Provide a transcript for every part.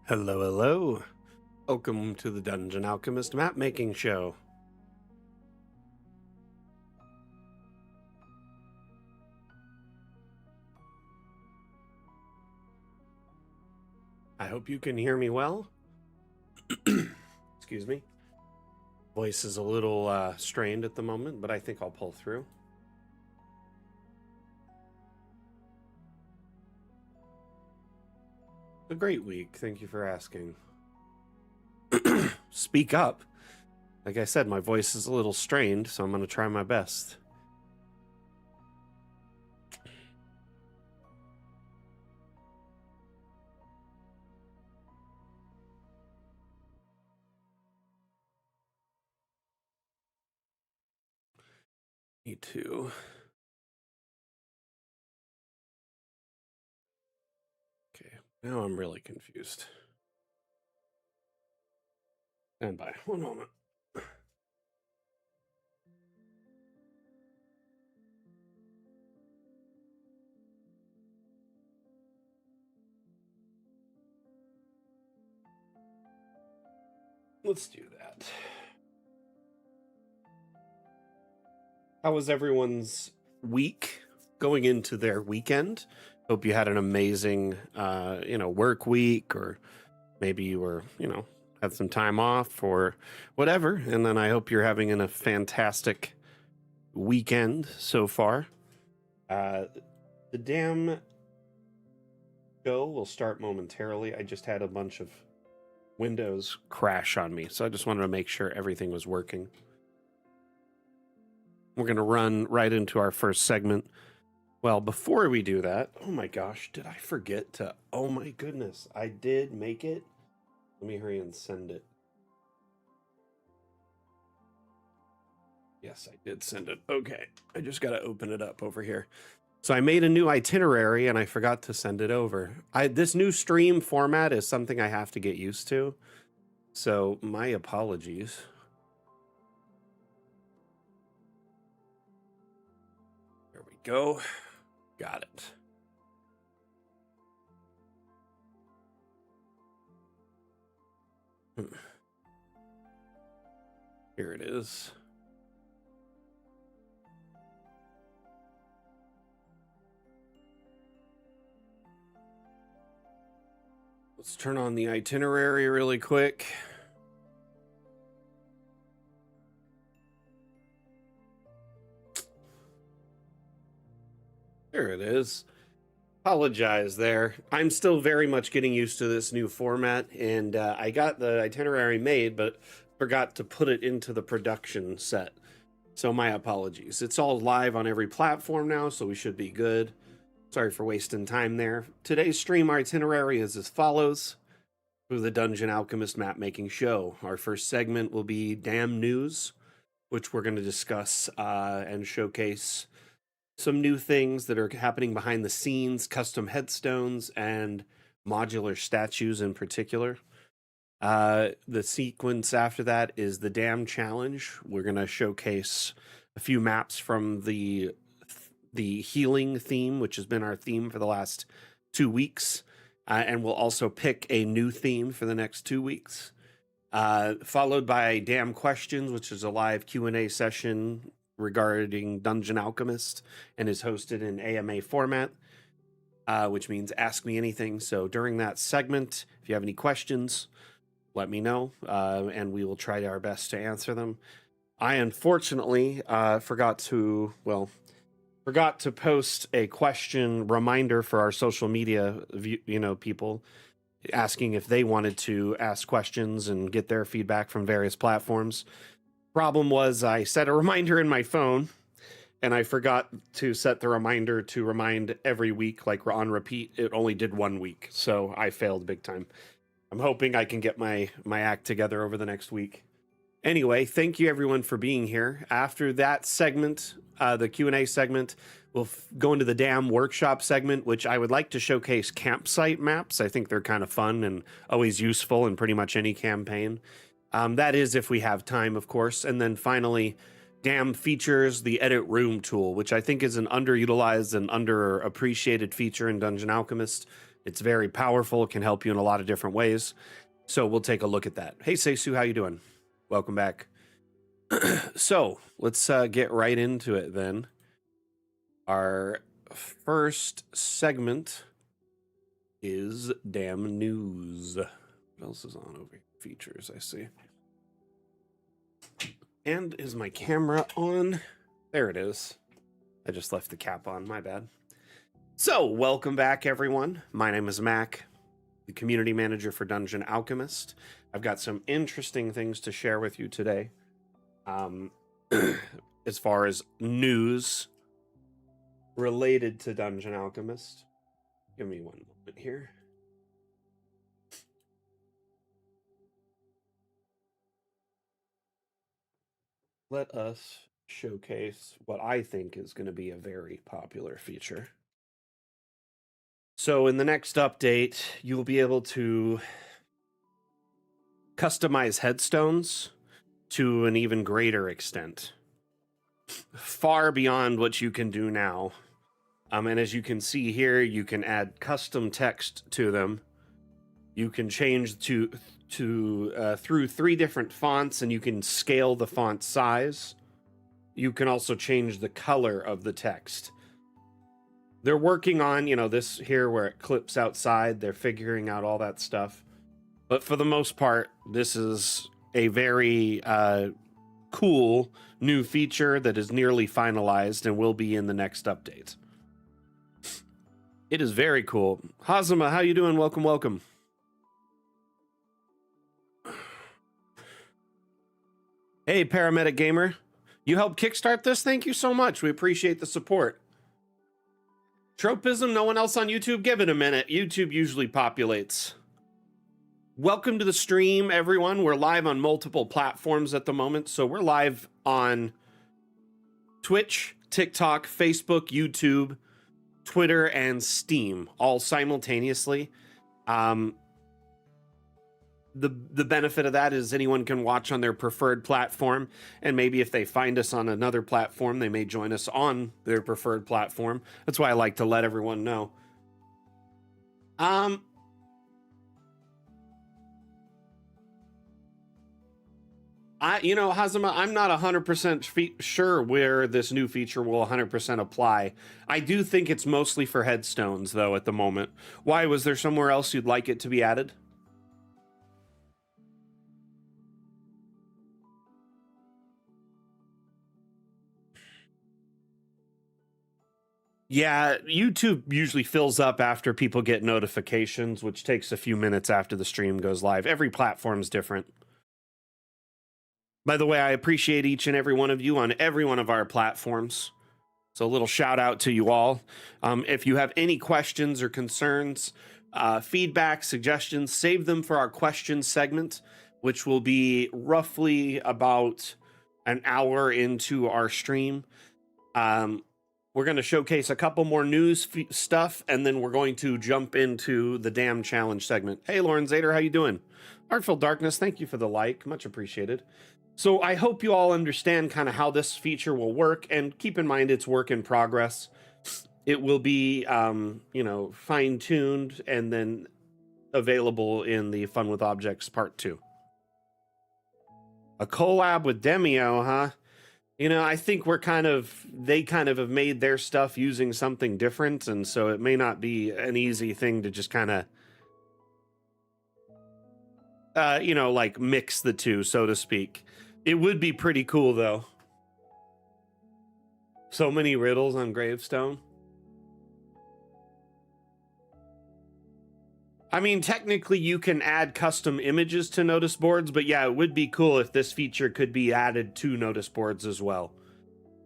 Hello, hello. Welcome to the Dungeon Alchemist Mapmaking Show. I hope you can hear me well. Excuse me. Voice is a little strained at the moment, but I think I'll pull through. A great week. Thank you for asking. Speak up. Like I said, my voice is a little strained, so I'm going to try my best. Me too. Okay, now I'm really confused. Stand by. One moment. Let's do that. How was everyone's week going into their weekend? Hope you had an amazing, work week, or maybe you were, had some time off or whatever. And then I hope you're having a fantastic weekend so far. The damn show will start momentarily. I just had a bunch of Windows crash on me, so I just wanted to make sure everything was working. We're going to run right into our first segment. Well, before we do that, oh my gosh, did I forget to... Oh my goodness, I did make it. Let me hurry and send it. Yes, I did send it. Okay, I just got to open it up over here. So I made a new itinerary and I forgot to send it over. This new stream format is something I have to get used to. So my apologies. There we go. Got it. Here it is. Let's turn on the itinerary really quick. There it is. Apologize there. I'm still very much getting used to this new format, and I got the itinerary made, but forgot to put it into the production set. So my apologies. It's all live on every platform now, so we should be good. Sorry for wasting time there. Today's stream itinerary is as follows. For the Dungeon Alchemist Mapmaking Show, our first segment will be Damn News, which we're going to discuss and showcase some new things that are happening behind the scenes, custom headstones, and modular statues in particular. The sequence after that is the Dam Challenge. We're going to showcase a few maps from the healing theme, which has been our theme for the last 2 weeks. And we'll also pick a new theme for the next 2 weeks. Followed by Damn Questions, which is a live Q&A session regarding Dungeon Alchemist and is hosted in AMA format, which means ask me anything. So during that segment, if you have any questions, let me know, and we will try our best to answer them. I unfortunately forgot to post a question reminder for our social media, people asking if they wanted to ask questions and get their feedback from various platforms. Problem was I set a reminder in my phone and I forgot to set the reminder to remind every week, like on repeat. It only did 1 week, so I failed big time. I'm hoping I can get my act together over the next week. Anyway, thank you everyone for being here. After that segment, the Q&A segment, we'll go into the Damn Workshop segment, which I would like to showcase campsite maps. I think they're kind of fun and always useful in pretty much any campaign. That is if we have time, of course. And then finally, Damn features the Edit Room tool, which I think is an underutilized and underappreciated feature in Dungeon Alchemist. It's very powerful. It can help you in a lot of different ways. So we'll take a look at that. Hey, Seisu, how you doing? Welcome back. So let's get right into it then. Our first segment is damn news. What else is on over here? Features, I see. And is my camera on? There it is. I just left the cap on, my bad. So, welcome back, everyone. My name is Mac, the community manager for Dungeon Alchemist. I've got some interesting things to share with you today. As far as news related to Dungeon Alchemist. Give me one moment here. Let us showcase what I think is going to be a very popular feature. So in the next update, you'll be able to customize headstones to an even greater extent, far beyond what you can do now. And as you can see here, you can add custom text to them. You can change to through 3 different fonts, and you can scale the font size. You can also change the color of the text. They're working on, this here where it clips outside. They're figuring out all that stuff. But for the most part, this is a very cool new feature that is nearly finalized and will be in the next update. It is very cool. Hazama, how you doing? Welcome, welcome. Hey, Paramedic Gamer. You helped kickstart this? Thank you so much. We appreciate the support. Tropism, no one else on YouTube? Give it a minute. YouTube usually populates. Welcome to the stream, everyone. We're live on multiple platforms at the moment. So we're live on Twitch, TikTok, Facebook, YouTube, Twitter, and Steam, all simultaneously. The benefit of that is anyone can watch on their preferred platform, and maybe if they find us on another platform, they may join us on their preferred platform. That's why I like to let everyone know. Hazama, I'm not 100% sure where this new feature will 100% apply. I do think it's mostly for headstones, though, at the moment. Why? Was there somewhere else you'd like it to be added? Yeah, YouTube usually fills up after people get notifications, which takes a few minutes after the stream goes live. Every platform's different. By the way, I appreciate each and every one of you on every one of our platforms. So a little shout out to you all. If you have any questions or concerns, feedback, suggestions, save them for our question segment, which will be roughly about an hour into our stream. We're going to showcase a couple more news stuff, and then we're going to jump into the damn challenge segment. Hey, Lauren Zader, how you doing? Artful Darkness, thank you for the like. Much appreciated. So I hope you all understand kind of how this feature will work, and keep in mind it's work in progress. It will be, fine-tuned and then available in the Fun with Objects Part 2. A collab with Demio, huh? I think they kind of have made their stuff using something different, and so it may not be an easy thing to just kind of, like mix the two, so to speak. It would be pretty cool, though. So many riddles on Gravestone. I mean, technically you can add custom images to notice boards, but yeah, it would be cool if this feature could be added to notice boards as well.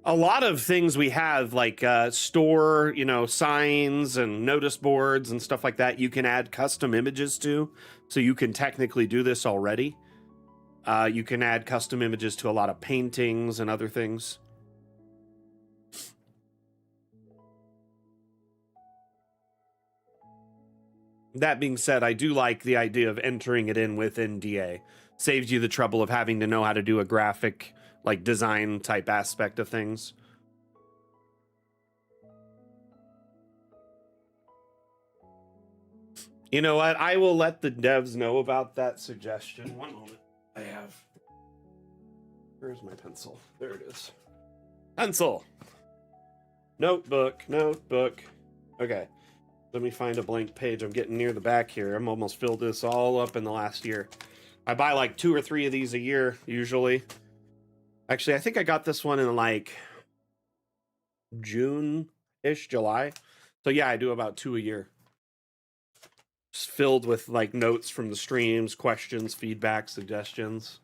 A lot of things we have, like store, signs and notice boards and stuff like that, you can add custom images to, so you can technically do this already. You can add custom images to a lot of paintings and other things. That being said, I do like the idea of entering it in within DA. Saves you the trouble of having to know how to do a graphic, like design type aspect of things. You know what? I will let the devs know about that suggestion. One moment. I have. Where's my pencil? There it is. Pencil. Notebook. Notebook. Okay. Let me find a blank page. I'm getting near the back here. I'm almost filled this all up in the last year. I buy like 2 or 3 of these a year, usually. Actually, I think I got this one in like June-ish, July. So yeah, I do about 2 a year. Just filled with like notes from the streams, questions, feedback, suggestions.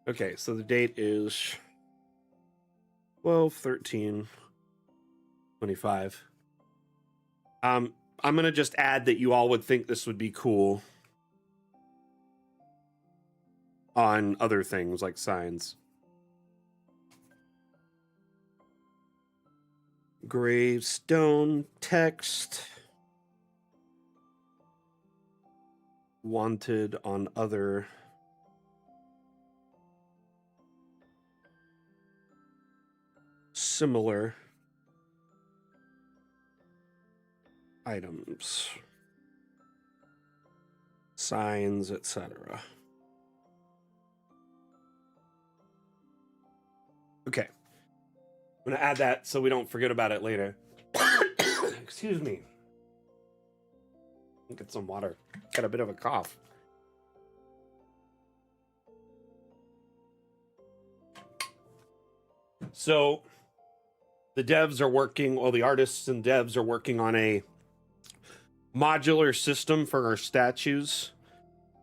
Okay, so the date is 12/13/25. I'm gonna just add that you all would think this would be cool on other things like signs. Gravestone text. Wanted on other similar items, signs, etc. Okay. I'm going to add that so we don't forget about it later. Excuse me. Get some water. Got a bit of a cough. So the devs are working, well, the artists and devs are working on a modular system for our statues,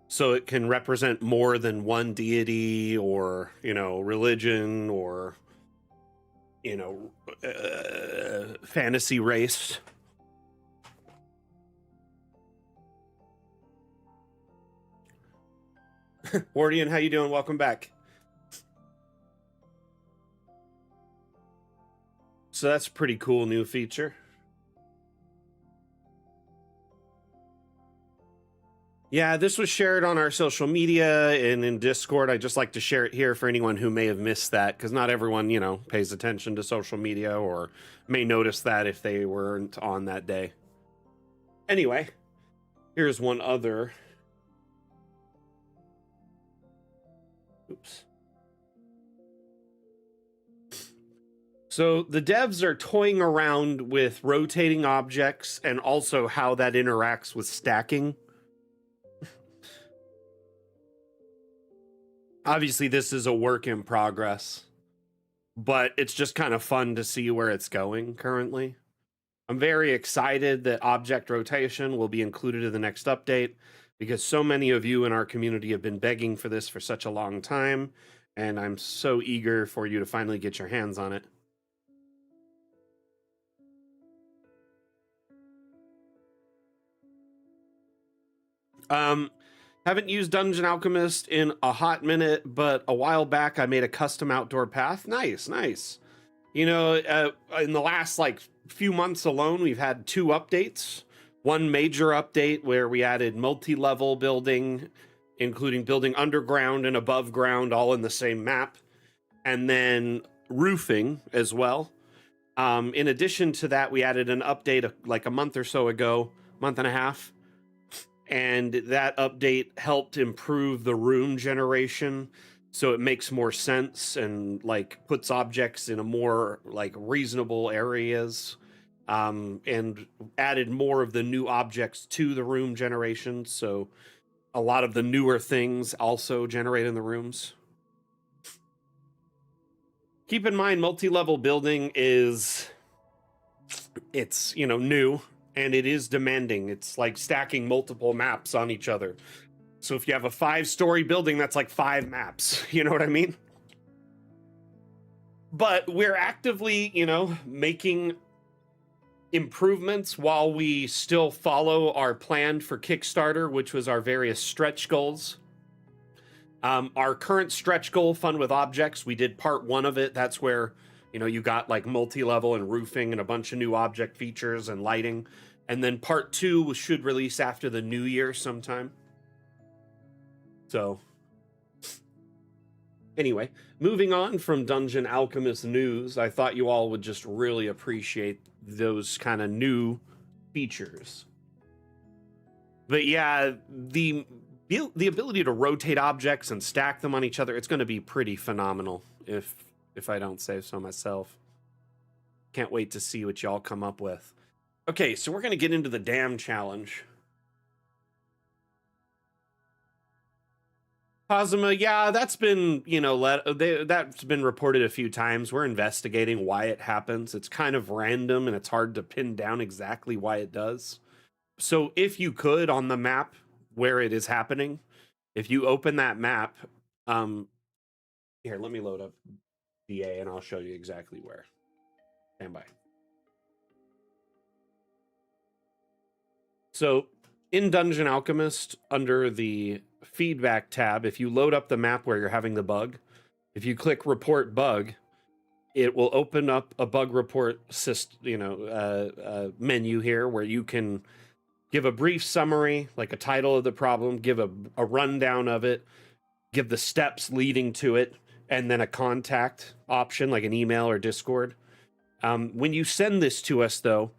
so it can represent more than one deity or, you know, religion or, you know, fantasy race. Wardian, how you doing? Welcome back. So that's a pretty cool new feature. Yeah, this was shared on our social media and in Discord. I just like to share it here for anyone who may have missed that, because not everyone, you know, pays attention to social media or may notice that if they weren't on that day. Anyway, here's one other. Oops. So the devs are toying around with rotating objects and also how that interacts with stacking. Obviously, this is a work in progress, but it's just kind of fun to see where it's going currently. I'm very excited that object rotation will be included in the next update, because so many of you in our community have been begging for this for such a long time, and I'm so eager for you to finally get your hands on it. Haven't used Dungeon Alchemist in a hot minute, but a while back I made a custom outdoor path. Nice, nice. You know, in the last like few months alone, we've had 2 updates. One major update where we added multi-level building, including building underground and above ground, all in the same map, and then roofing as well. In addition to that, we added an update like a month or so ago, month and a half, and that update helped improve the room generation, so it makes more sense and like puts objects in a more like reasonable areas, and added more of the new objects to the room generation, so a lot of the newer things also generate in the rooms. Keep in mind, multi-level building is, it's, you know, new, and it is demanding. It's like stacking multiple maps on each other. So if you have a 5-story building, that's like 5 maps. You know what I mean? But we're actively, you know, making improvements while we still follow our plan for Kickstarter, which was our various stretch goals. Our current stretch goal, Fun with Objects, we did part 1 of it. That's where, you know, you got like multi-level and roofing and a bunch of new object features and lighting. And then part 2 should release after the new year sometime. So anyway, moving on from Dungeon Alchemist news, I thought you all would just really appreciate those kind of new features. But yeah, the ability to rotate objects and stack them on each other, it's going to be pretty phenomenal if I don't say so myself. Can't wait to see what y'all come up with. Okay, so we're going to get into the dam challenge. Cosima, yeah, that's been, that's been reported a few times. We're investigating why it happens. It's kind of random and it's hard to pin down exactly why it does. So if you could, on the map where it is happening, if you open that map, here, let me load up DA and I'll show you exactly where. Stand by. So in Dungeon Alchemist, under the feedback tab, if you load up the map where you're having the bug, if you click report bug, it will open up a bug report menu here where you can give a brief summary, like a title of the problem, give a rundown of it, give the steps leading to it, and then a contact option like an email or Discord. When you send this to us, though,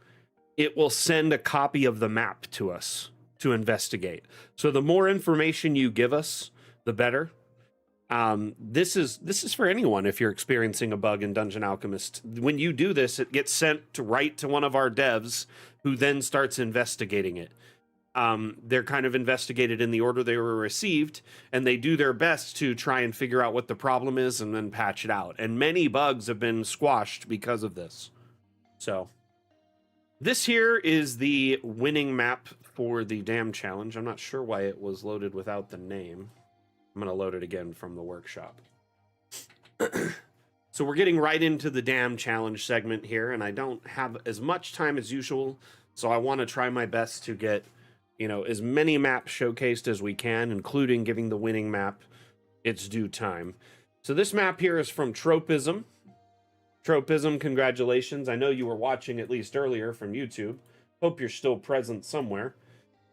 it will send a copy of the map to us to investigate. So the more information you give us, the better. This is for anyone if you're experiencing a bug in Dungeon Alchemist. When you do this, it gets sent right to one of our devs who then starts investigating it. They're kind of investigated in the order they were received, and they do their best to try and figure out what the problem is and then patch it out. And many bugs have been squashed because of this. So this here is the winning map for the dam challenge. I'm not sure why it was loaded without the name. I'm going to load it again from the workshop. So we're getting right into the dam challenge segment here, and I don't have as much time as usual, so I want to try my best to get, as many maps showcased as we can, including giving the winning map its due time. So this map here is from Tropism. Tropism, congratulations. I know you were watching at least earlier from YouTube. Hope you're still present somewhere.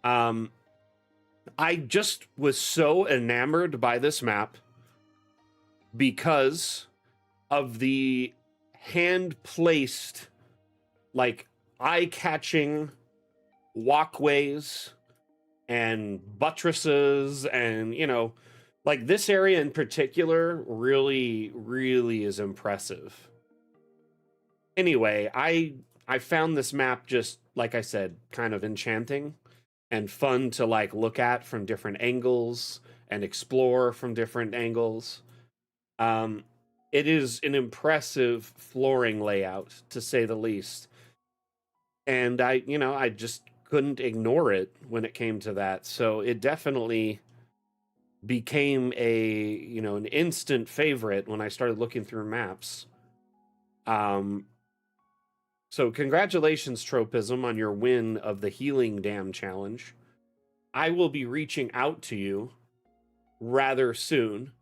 I just was so enamored by this map because of the hand-placed, like, eye-catching walkways and buttresses and, like, this area in particular really, really is impressive. Anyway, I found this map just, like I said, kind of enchanting and fun to like look at from different angles and explore from different angles. It is an impressive flooring layout, to say the least. And I just couldn't ignore it when it came to that. So it definitely became an instant favorite when I started looking through maps. So congratulations, Tropism, on your win of the Healing Dam Challenge. I will be reaching out to you rather soon.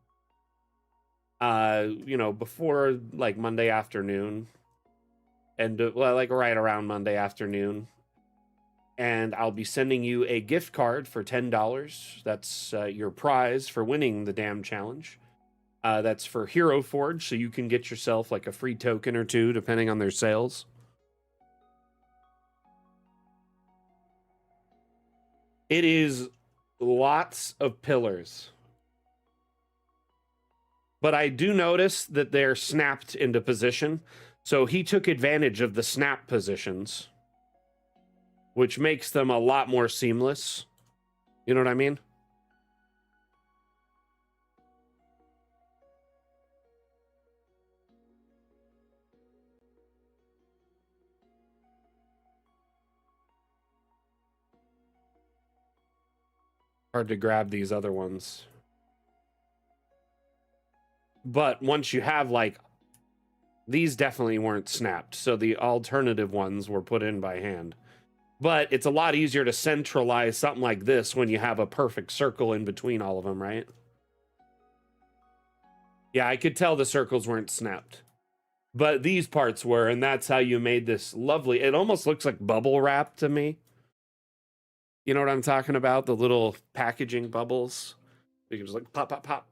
Before like Monday afternoon. And like right around Monday afternoon. And I'll be sending you a gift card for $10. That's your prize for winning the Dam Challenge. That's for Hero Forge, so you can get yourself like a free token or two, depending on their sales. It is lots of pillars. But I do notice that they're snapped into position. So he took advantage of the snap positions, which makes them a lot more seamless. You know what I mean? Hard to grab these other ones. But once you have, like, these definitely weren't snapped, so the alternative ones were put in by hand. But it's a lot easier to centralize something like this when you have a perfect circle in between all of them, right? Yeah, I could tell the circles weren't snapped. But these parts were, and that's how you made this lovely... It almost looks like bubble wrap to me. You know what I'm talking about? The little packaging bubbles. You can just like pop, pop, pop.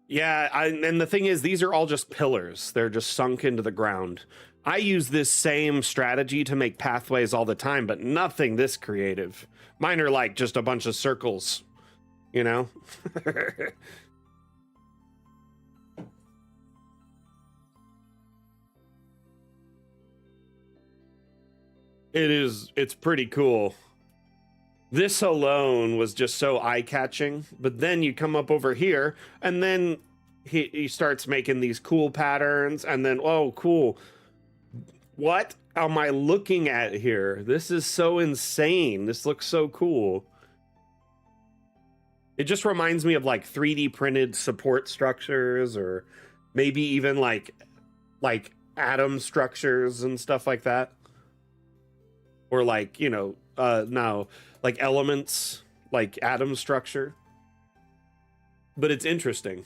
Yeah, and the thing is, these are all just pillars. They're just sunk into the ground. I use this same strategy to make pathways all the time, but nothing this creative. Mine are like just a bunch of circles, you know? It's pretty cool. This alone was just so eye-catching, but then you come up over here, and then he starts making these cool patterns, and then, oh, cool. What am I looking at here? This is so insane. This looks so cool. It just reminds me of like 3D printed support structures, or maybe even like atom structures and stuff like that. Or like, you know, no, like elements, like atom structure. But it's interesting.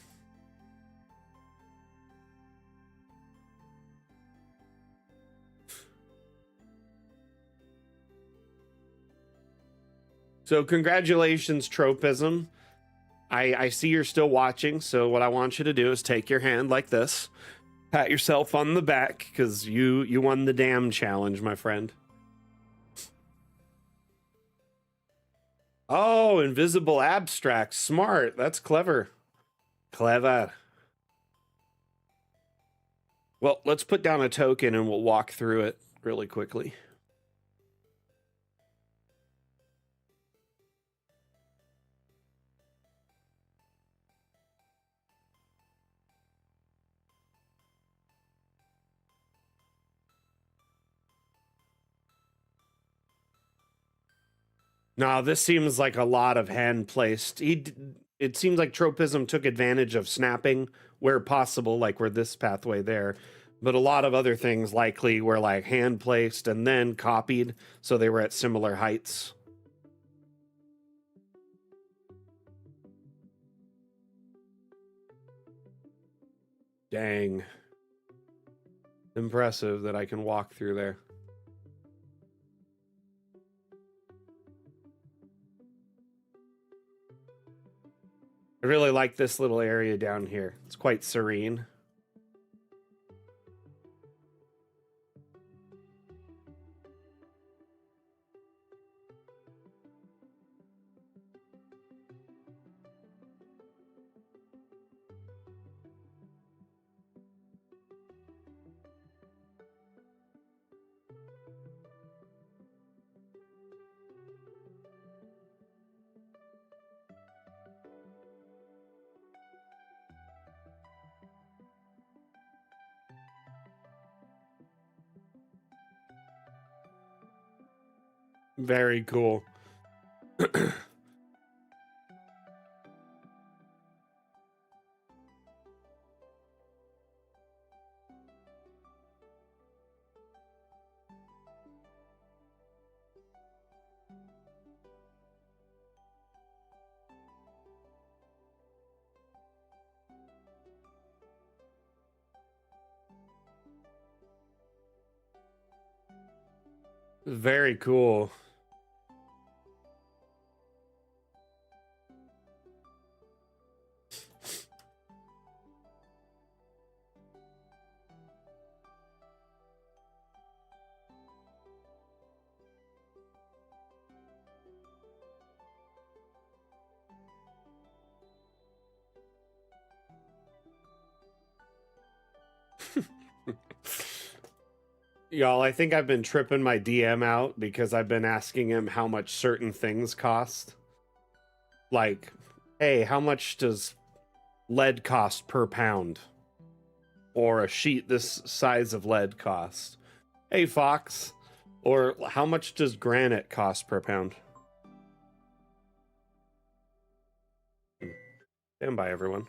So congratulations, Tropism. I see you're still watching, so what I want you to do is take your hand like this, pat yourself on the back, because you won the damn challenge, my friend. Oh, invisible abstract. Smart. That's clever. Clever. Well, let's put down a token and we'll walk through it really quickly. Now, this seems like a lot of hand placed. It seems like Tropism took advantage of snapping where possible, like where this pathway there. But a lot of other things likely were like hand placed and then copied, so they were at similar heights. Dang. Impressive that I can walk through there. I really like this little area down here. It's quite serene. Very cool. Very cool. Y'all, I think I've been tripping my DM out because I've been asking him how much certain things cost. Like, hey, how much does lead cost per pound? Or a sheet this size of lead cost? Hey, Fox. Or how much does granite cost per pound? Stand by, everyone.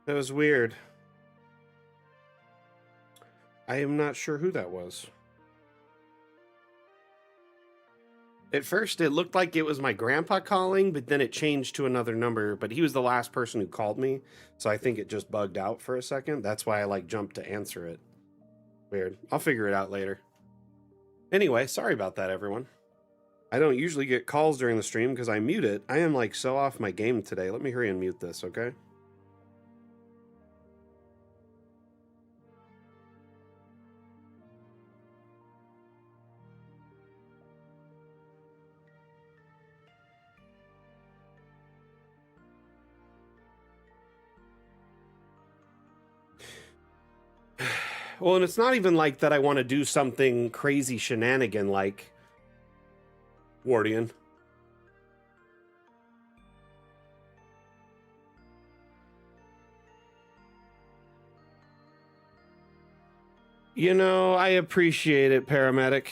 That was weird. I am not sure who that was. At first, it looked like it was my grandpa calling, but then it changed to another number. But he was the last person who called me, so I think it just bugged out for a second. That's why I like jumped to answer it. Weird. I'll figure it out later. Anyway, sorry about that, everyone. I don't usually get calls during the stream because I mute it. I am like so off my game today. Let me hurry and mute this, okay? Well, and it's not even like that I want to do something crazy shenanigan like Wardian. You know, I appreciate it, paramedic.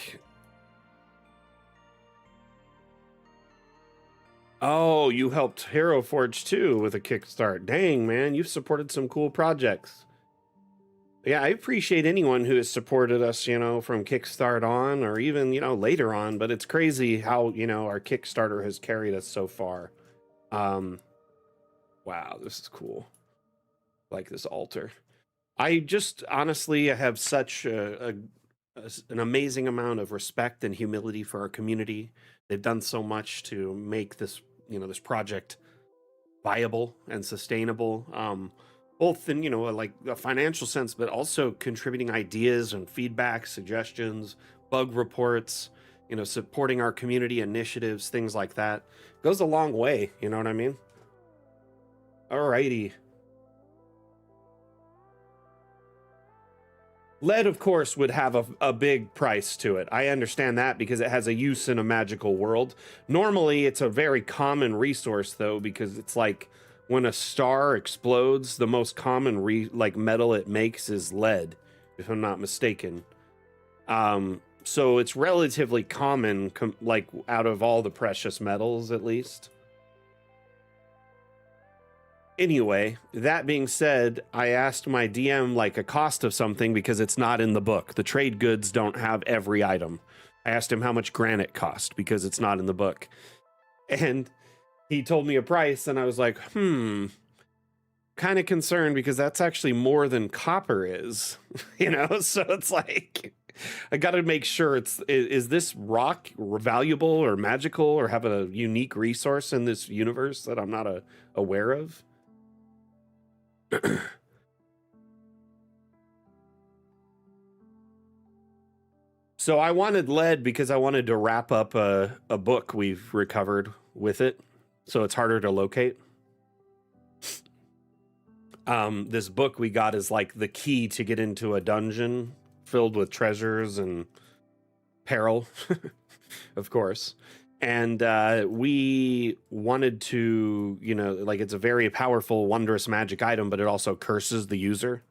Oh, you helped Hero Forge too with a Kickstart. Dang, man, you've supported some cool projects. Yeah, I appreciate anyone who has supported us, you know, from Kickstart on or even, you know, later on, but it's crazy how, you know, our Kickstarter has carried us so far. Wow, this is cool. Like this altar. I just honestly have such an amazing amount of respect and humility for our community. They've done so much to make this, you know, this project viable and sustainable. Both in, you know, like a financial sense, but also contributing ideas and feedback, suggestions, bug reports, you know, supporting our community initiatives, things like that. Goes a long way, you know what I mean? Alrighty. Lead, of course, would have a big price to it. I understand that because it has a use in a magical world. Normally, it's a very common resource, though, because it's like when a star explodes, the most common metal it makes is lead, if I'm not mistaken. So it's relatively common, like out of all the precious metals, at least. Anyway, that being said, I asked my DM like a cost of something because it's not in the book. The trade goods don't have every item. I asked him how much granite cost because it's not in the book. And he told me a price and I was like, kind of concerned because that's actually more than copper is, you know? So it's like, I got to make sure is this rock valuable or magical or have a unique resource in this universe that I'm not aware of? So I wanted lead because I wanted to wrap up a book we've recovered with it, so it's harder to locate. This book we got is like the key to get into a dungeon filled with treasures and peril, of course. And we wanted to, you know, like it's a very powerful, wondrous magic item, but it also curses the user.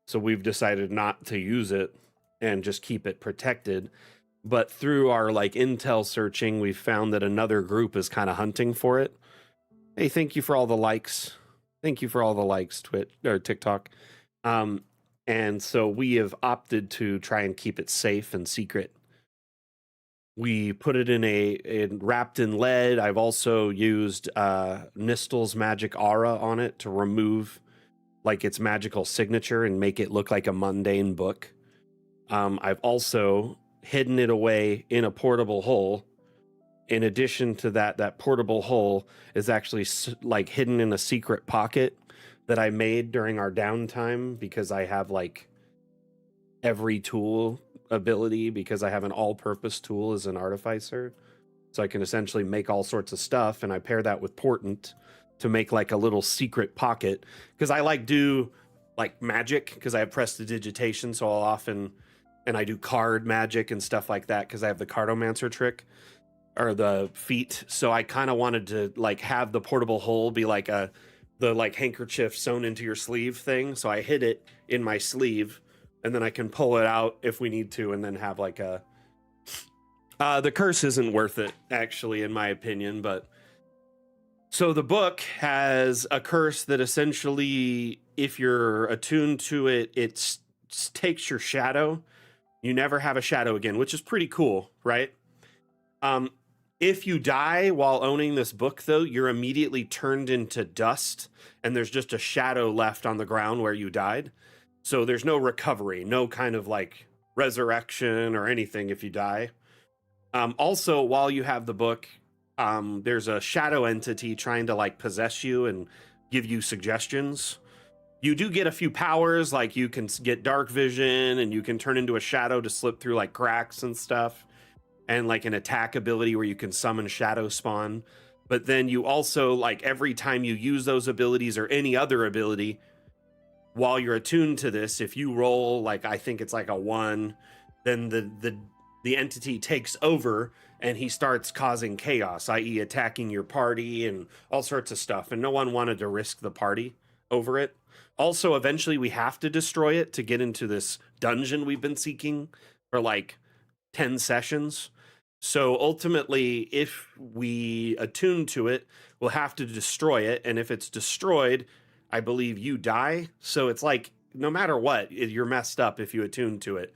So we've decided not to use it and just keep it protected. But through our like intel searching, we found that another group is kind of hunting for it. Hey, thank you for all the likes. Thank you for all the likes, Twitch or TikTok. And so we have opted to try and keep it safe and secret. We put it in wrapped in lead. I've also used Nistel's magic aura on it to remove like its magical signature and make it look like a mundane book. I've also hidden it away in a portable hole. In addition to that, that portable hole is actually like hidden in a secret pocket that I made during our downtime because I have like every tool ability because I have an all-purpose tool as an artificer. So I can essentially make all sorts of stuff, and I pair that with portent to make like a little secret pocket because I like do like magic because I have prestidigitation, so I'll often and I do card magic and stuff like that because I have the cartomancer trick or the feat. So I kind of wanted to like have the portable hole be like the like handkerchief sewn into your sleeve thing. So I hid it in my sleeve and then I can pull it out if we need to and then have like a the curse isn't worth it actually in my opinion. But so the book has a curse that essentially if you're attuned to it, it takes your shadow. You never have a shadow again, which is pretty cool, right? Um, if you die while owning this book, though, you're immediately turned into dust, and there's just a shadow left on the ground where you died. So there's no recovery, no kind of like resurrection or anything if you die. Also, while you have the book, there's a shadow entity trying to like possess you and give you suggestions. You do get a few powers, like you can get dark vision and you can turn into a shadow to slip through like cracks and stuff, and like an attack ability where you can summon shadow spawn. But then you also, like, every time you use those abilities or any other ability while you're attuned to this, if you roll like, I think it's like a 1, then the entity takes over and he starts causing chaos, i.e. attacking your party and all sorts of stuff, and no one wanted to risk the party over it. Also, eventually we have to destroy it to get into this dungeon we've been seeking for like 10 sessions. So ultimately, if we attune to it, we'll have to destroy it. And if it's destroyed, I believe you die. So it's like, no matter what, you're messed up if you attune to it.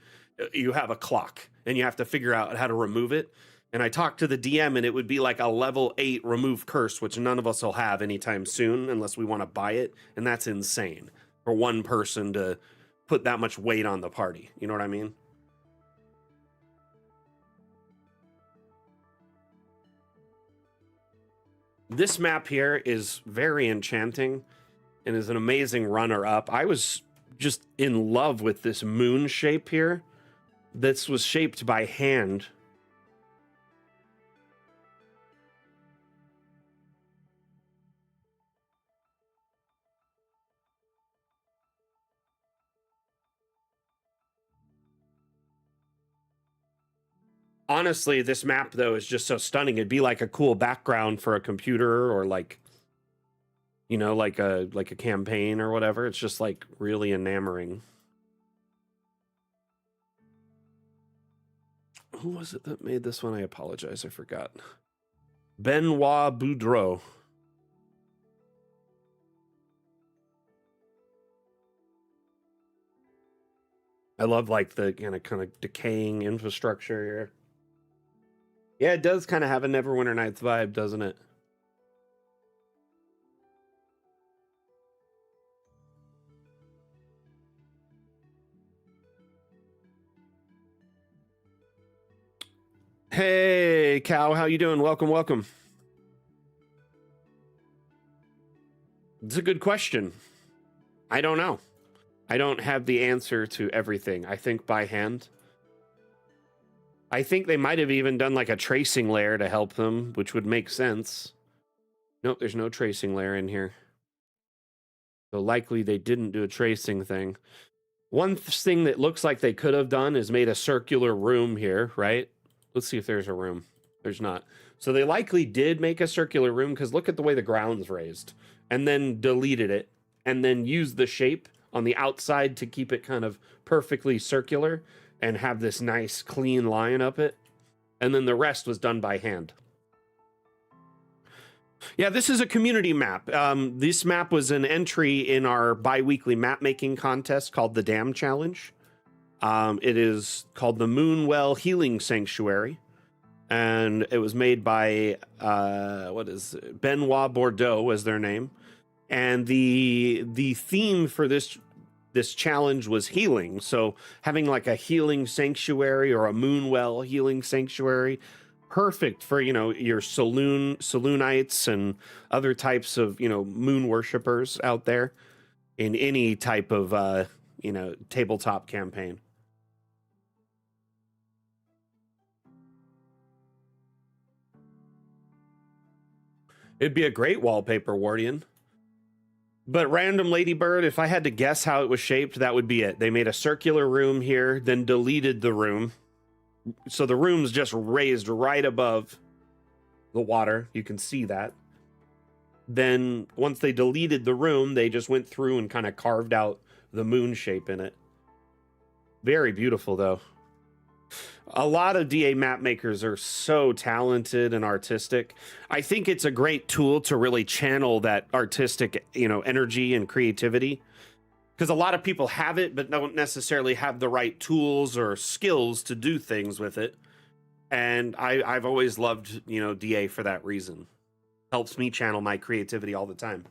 You have a clock and you have to figure out how to remove it. And I talked to the DM, and it would be like a level 8 remove curse, which none of us will have anytime soon unless we want to buy it. And that's insane for one person to put that much weight on the party. You know what I mean? This map here is very enchanting and is an amazing runner-up. I was just in love with this moon shape here. This was shaped by hand. Honestly, this map, though, is just so stunning. It'd be like a cool background for a computer, or like, you know, like a campaign or whatever. It's just like really enamoring. Who was it that made this one? I apologize, I forgot. Benoit Boudreau. I love like the kind of decaying infrastructure here. Yeah, it does kind of have a Neverwinter Nights vibe, doesn't it? Hey, Cal, how you doing? Welcome, welcome. It's a good question. I don't know. I don't have the answer to everything. I think by hand. I think they might have even done like a tracing layer to help them, which would make sense. Nope, there's no tracing layer in here. So likely they didn't do a tracing thing. One thing that looks like they could have done is made a circular room here, right? Let's see if there's a room. There's not. So they likely did make a circular room, because look at the way the ground's raised, and then deleted it, and then used the shape on the outside to keep it kind of perfectly circular and have this nice clean line up it. And then the rest was done by hand. Yeah, this is a community map. This map was an entry in our bi-weekly map-making contest called the Dam Challenge. It is called the Moonwell Healing Sanctuary, and it was made by Benoit Bordeaux was their name. And the theme for this challenge was healing. So having like a healing sanctuary or a Moonwell healing sanctuary, perfect for, you know, your saloonites and other types of, you know, moon worshippers out there in any type of you know, tabletop campaign. It'd be a great wallpaper, Wardian. But random Ladybird, if I had to guess how it was shaped, that would be it. They made a circular room here, then deleted the room. So the room's just raised right above the water. You can see that. Then once they deleted the room, they just went through and kind of carved out the moon shape in it. Very beautiful, though. A lot of DA map makers are so talented and artistic. I think it's a great tool to really channel that artistic, you know, energy and creativity. because a lot of people have it but don't necessarily have the right tools or skills to do things with it. And I've always loved, DA for that reason. Helps me channel my creativity all the time.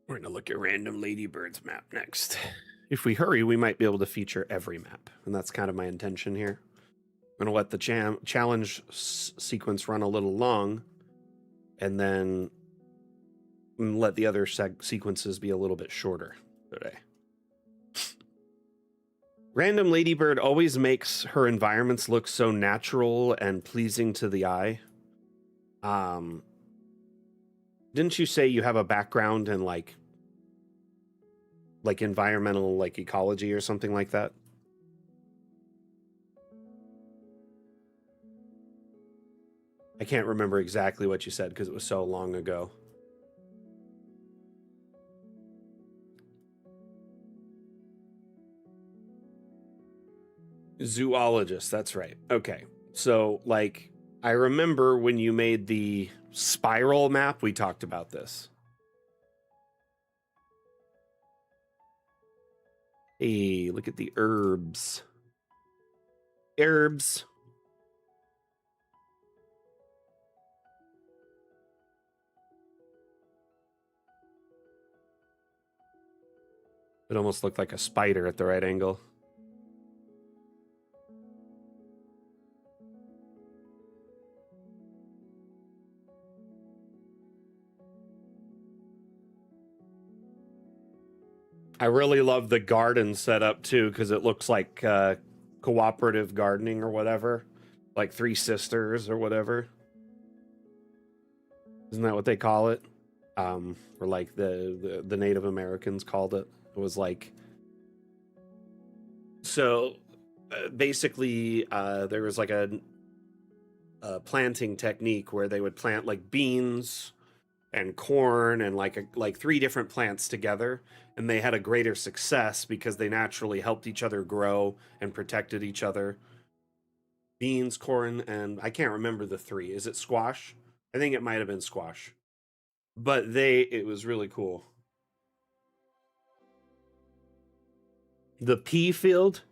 We're going to look at Random Ladybird's map next. If we hurry, we might be able to feature every map, and that's kind of my intention here. I'm going to let the challenge sequence run a little long, and then let the other sequences be a little bit shorter today. Random Ladybird always makes her environments look so natural and pleasing to the eye. Didn't you say you have a background in like environmental, like ecology or something like that? I can't remember exactly what you said because it was so long ago. Zoologist, that's right. Okay. So, like, I remember when you made the spiral map, we talked about this. Hey, look at the herbs. Herbs. It almost looked like a spider at the right angle. I really love the garden setup too, because it looks like cooperative gardening or whatever, like Three Sisters or whatever. Isn't that what they call it? Or like the Native Americans called it. It was like, so basically there was like a planting technique where they would plant like beans and corn and like three different plants together, and they had a greater success because they naturally helped each other grow and protected each other. Beans, corn, and I can't remember the three. Is it squash? I think it might have been squash. But it was really cool. The pea field,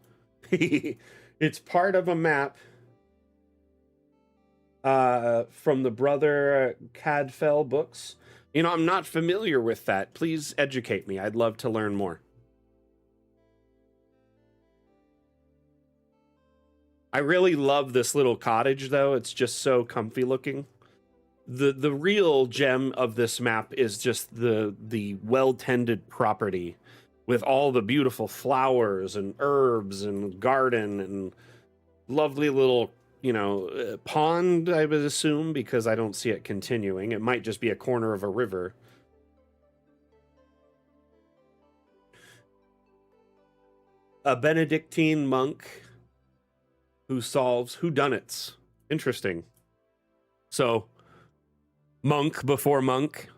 it's part of a map from the Brother Cadfell books. I'm not familiar with that. Please educate me. I'd love to learn more. I really love this little cottage, though. It's just so comfy looking. The real gem of this map is just the well-tended property with all the beautiful flowers and herbs and garden and lovely little, pond, I would assume, because I don't see it continuing. It might just be a corner of a river. A Benedictine monk who solves whodunits. Interesting. So, monk before monk.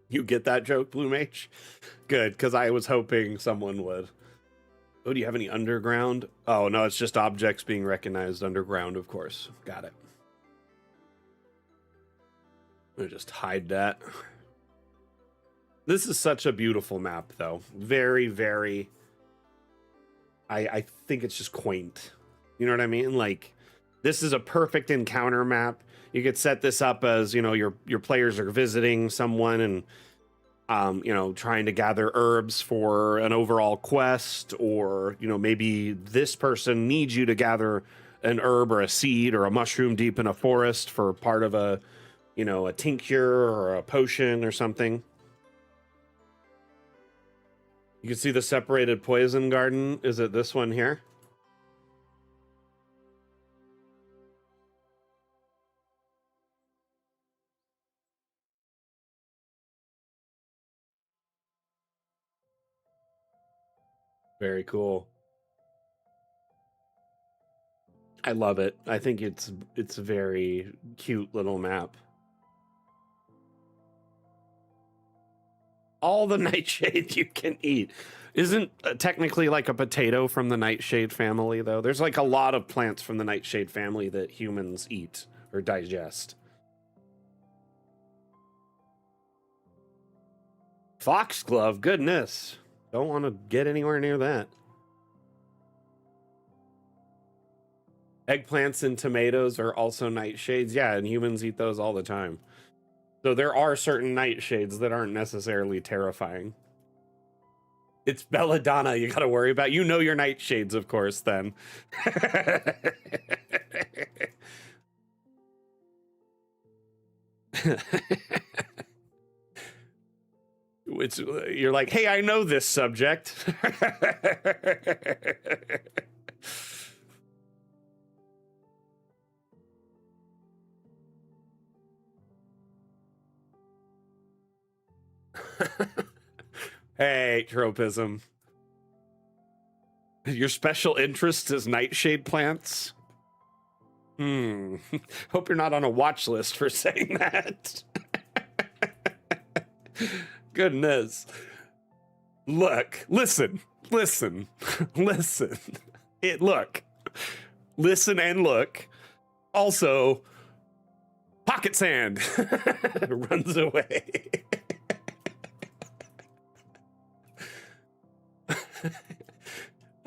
You get that joke, Blue Mage? Good, because I was hoping someone would. Oh, do you have any underground? Oh, no, it's just objects being recognized underground, of course. Got it. I'm going to just hide that. This is such a beautiful map, though. Very, very... I think it's just quaint. You know what I mean? Like, this is a perfect encounter map. You could set this up as, your players are visiting someone and trying to gather herbs for an overall quest, or, maybe this person needs you to gather an herb or a seed or a mushroom deep in a forest for part of a tincture or a potion or something. You can see the separated poison garden. Is it this one here? Very cool. I love it. I think it's a very cute little map. All the nightshade you can eat. Isn't technically like a potato from the nightshade family, though? There's like a lot of plants from the nightshade family that humans eat or digest. Foxglove, goodness. Don't want to get anywhere near that. Eggplants and tomatoes are also nightshades. Yeah, and humans eat those all the time. So there are certain nightshades that aren't necessarily terrifying. It's belladonna you gotta worry about. You know your nightshades, of course, then. You're like, hey, I know this subject. Hey, tropism. Your special interest is nightshade plants? Hope you're not on a watch list for saying that. Goodness. Look, listen. Listen and look. Also, pocket sand runs away.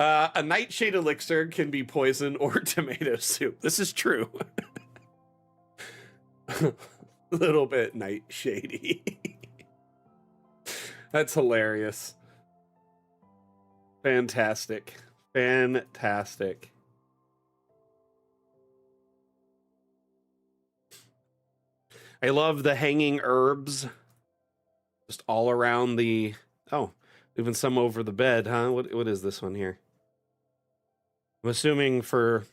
A nightshade elixir can be poison or tomato soup. This is true. A little bit nightshady. That's hilarious. Fantastic. Fantastic. I love the hanging herbs. Just all around the... Oh, even some over the bed, huh? What is this one here? I'm assuming for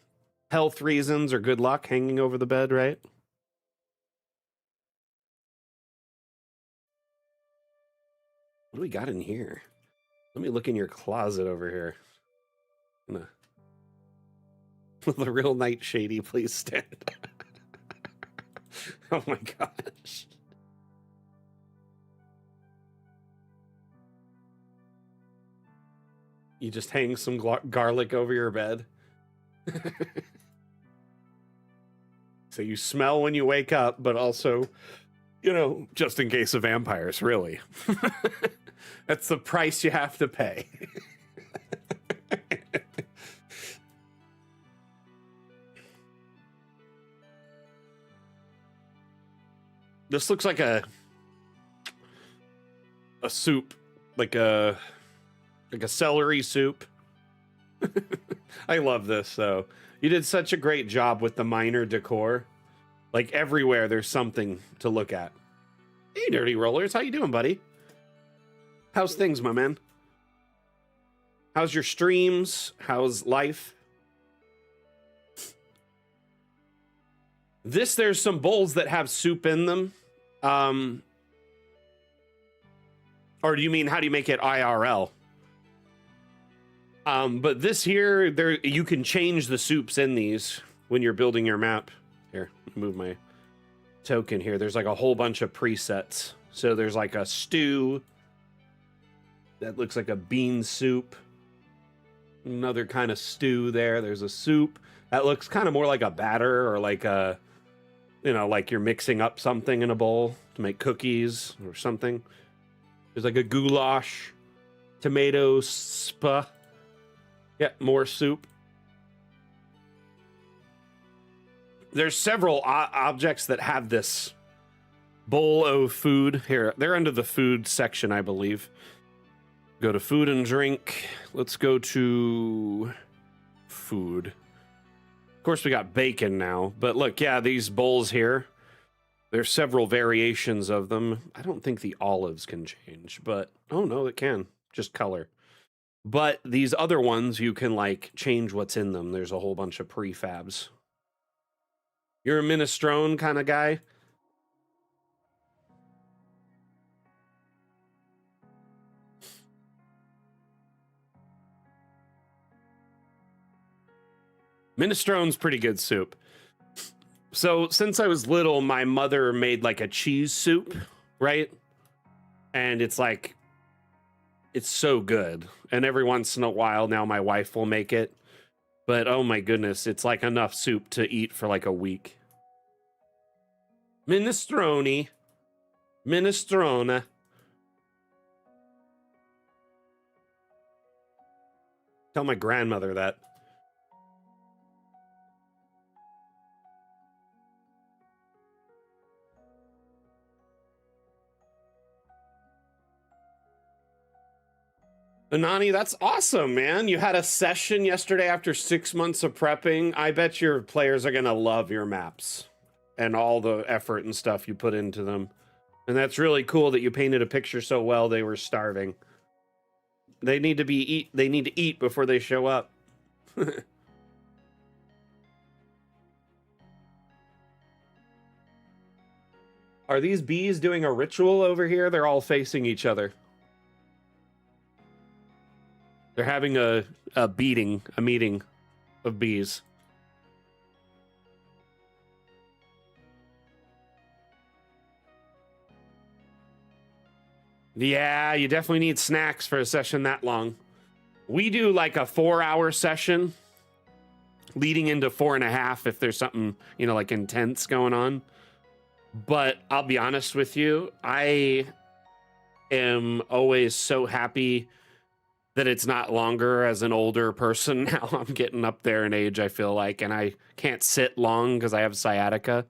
health reasons or good luck, hanging over the bed, right? What do we got in here? Let me look in your closet over here. Will the real nightshady please stand? Oh my gosh. You just hang some garlic over your bed. So you smell when you wake up, but also, you know, just in case of vampires, really. That's the price you have to pay. This looks like a soup, like a celery soup. I love this though. You did such a great job with the minor decor. Like everywhere there's something to look at. Hey, Dirty Rollers, how you doing, buddy? How's things, my man? How's your streams? How's life? There's some bowls that have soup in them. Or do you mean, how do you make it IRL? But this here, you can change the soups in these when you're building your map. Here, move my token here. There's like a whole bunch of presets. So there's like a stew. That looks like a bean soup. Another kind of stew there. There's a soup. That looks kind of more like a batter or like a, you know, like you're mixing up something in a bowl to make cookies or something. There's like a goulash, tomato spa. Yeah, more soup. There's several objects that have this bowl of food. Here, they're under the food section, I believe. Go to food and drink. Let's go to food. Of course, we got bacon now. But look, yeah, these bowls here. There's several variations of them. I don't think the olives can change, but... Oh, no, it can. Just color. But these other ones, you can, like, change what's in them. There's a whole bunch of prefabs. You're a minestrone kind of guy? Minestrone's pretty good soup. So since I was little, my mother made like a cheese soup, right? And it's like, it's so good. And every once in a while now my wife will make it. But oh my goodness, it's like enough soup to eat for like a week. Minestrone. Minestrone. Tell my grandmother that. Anani, that's awesome, man. You had a session yesterday after 6 months of prepping. I bet your players are going to love your maps and all the effort and stuff you put into them. And that's really cool that you painted a picture so well they were starving. They need to eat before they show up. Are these bees doing a ritual over here? They're all facing each other. They're having a meeting of bees. Yeah, you definitely need snacks for a session that long. We do like a 4-hour session leading into 4.5 if there's something, you know, like intense going on. But I'll be honest with you, I am always so happy that it's not longer as an older person. Now I'm getting up there in age, I feel like, and I can't sit long because I have sciatica.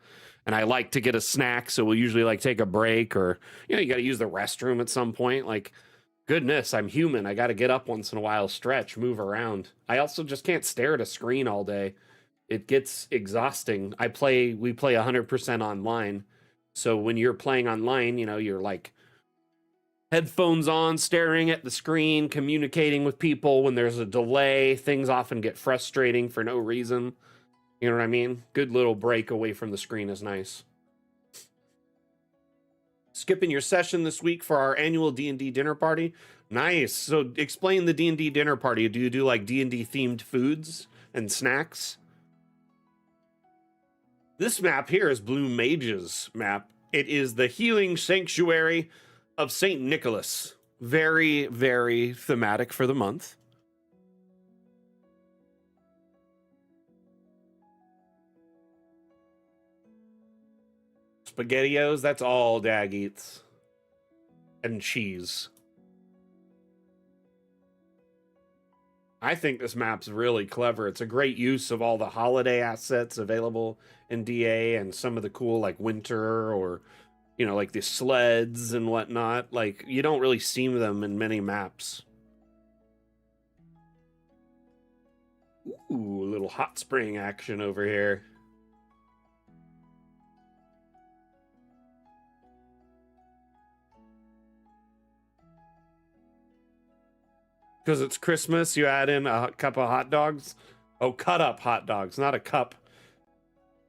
And I like to get a snack, so we'll usually like take a break, or you know, you got to use the restroom at some point. Like, goodness, I'm human. I got to get up once in a while, stretch, move around. I also just can't stare at a screen all day. It gets exhausting. We play 100% online. So when you're playing online, you know, you're like headphones on, staring at the screen, communicating with people. When there's a delay, things often get frustrating for no reason. You know what I mean? Good little break away from the screen is nice. Skipping your session this week for our annual D&D dinner party. Nice. So explain the D&D dinner party. Do you do like D&D themed foods and snacks? This map here is Blue Mage's map. It is the Healing Sanctuary of St. Nicholas. Very, very thematic for the month. SpaghettiOs, that's all Dag eats. And cheese. I think this map's really clever. It's a great use of all the holiday assets available in DA and some of the cool like winter or, you know, like the sleds and whatnot. Like, you don't really see them in many maps. Ooh, a little hot spring action over here. Because it's Christmas, you add in a cup of hot dogs. Oh, cut up hot dogs, not a cup.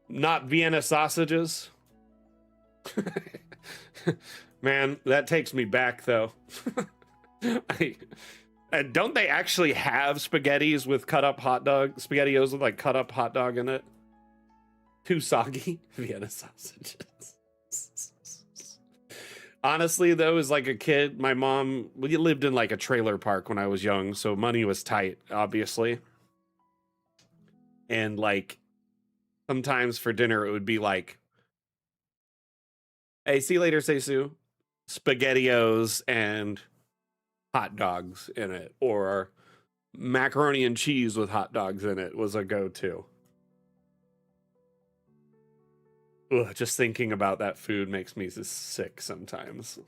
Not Vienna sausages. Man, that takes me back, though. Don't they actually have spaghettis with cut up hot dog? SpaghettiOs with like cut up hot dog in it? Too soggy Vienna sausages. Honestly, though, as like a kid, my mom, we lived in like a trailer park when I was young, so money was tight, obviously. And like sometimes for dinner, it would be like, hey, see you later, Seisu. SpaghettiOs and hot dogs in it, or macaroni and cheese with hot dogs in it was a go-to. Ugh, just thinking about that food makes me sick sometimes.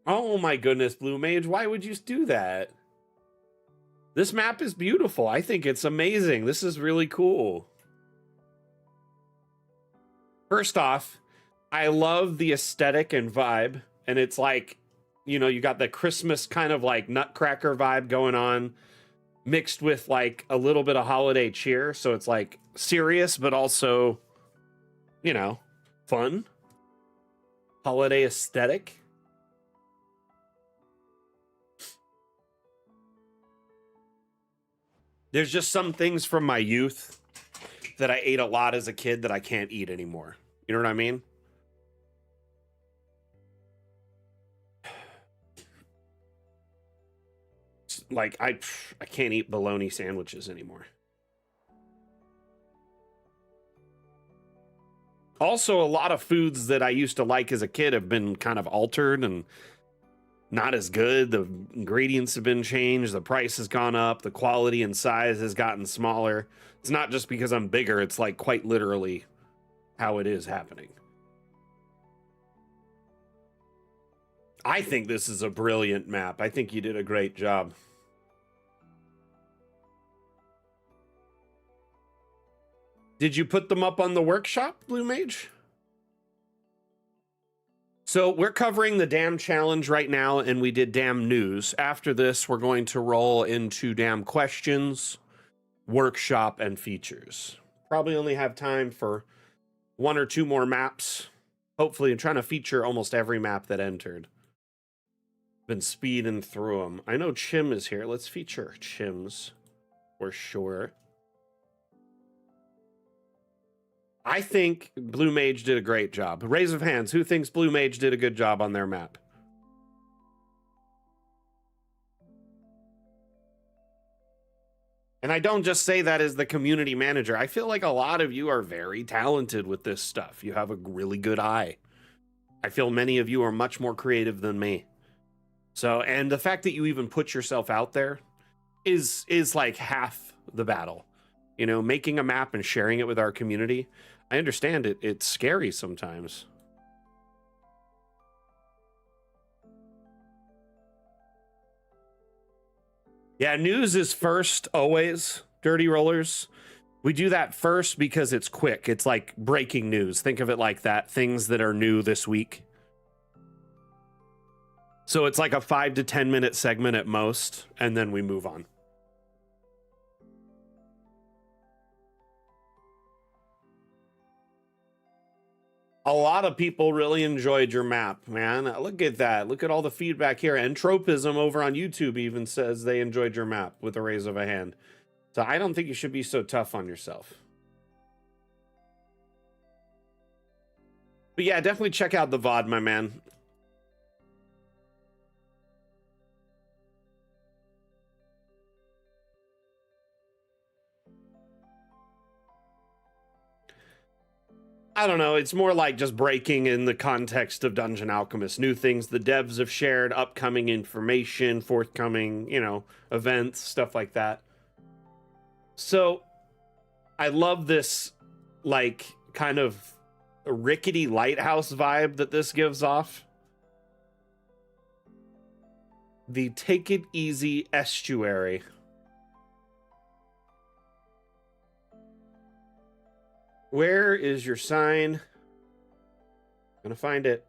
Oh my goodness, Blue Mage, why would you do that? This map is beautiful. I think it's amazing. This is really cool. First off, I love the aesthetic and vibe. And it's like, you know, you got the Christmas kind of like nutcracker vibe going on, mixed with like a little bit of holiday cheer. So it's like serious, but also, you know, fun. Holiday aesthetic. There's just some things from my youth that I ate a lot as a kid that I can't eat anymore. You know what I mean? Like I can't eat bologna sandwiches anymore. Also, a lot of foods that I used to like as a kid have been kind of altered and not as good. The ingredients have been changed, the price has gone up, the quality and size has gotten smaller. It's not just because I'm bigger, it's like quite literally how it is happening. I think this is a brilliant map. I think you did a great job. Did you put them up on the workshop, Blue Mage? So we're covering the Dam Challenge right now, and we did Dam News. After this, we're going to roll into Dam Questions, Workshop, and Features. Probably only have time for 1 or 2 more maps. Hopefully, I'm trying to feature almost every map that entered. Been speeding through them. I know Chim is here. Let's feature Chim's for sure. I think Blue Mage did a great job. Raise of hands. Who thinks Blue Mage did a good job on their map? And I don't just say that as the community manager. I feel like a lot of you are very talented with this stuff. You have a really good eye. I feel many of you are much more creative than me. So, and the fact that you even put yourself out there is like half the battle. You know, making a map and sharing it with our community. I understand it. It's scary sometimes. Yeah, news is first always, Dirty Rollers. We do that first because it's quick. It's like breaking news. Think of it like that. Things that are new this week. So it's like a 5 to 10 minute segment at most, and then we move on. A lot of people really enjoyed your map, man. Look at that. Look at all the feedback here. And Tropism over on YouTube even says they enjoyed your map with a raise of a hand. So I don't think you should be so tough on yourself. But yeah, definitely check out the VOD, my man. I don't know. It's more like just breaking in the context of Dungeon Alchemist. New things the devs have shared, upcoming information, forthcoming, you know, events, stuff like that. So I love this, like, kind of rickety lighthouse vibe that this gives off. The Take It Easy Estuary. Where is your sign? I'm gonna find it.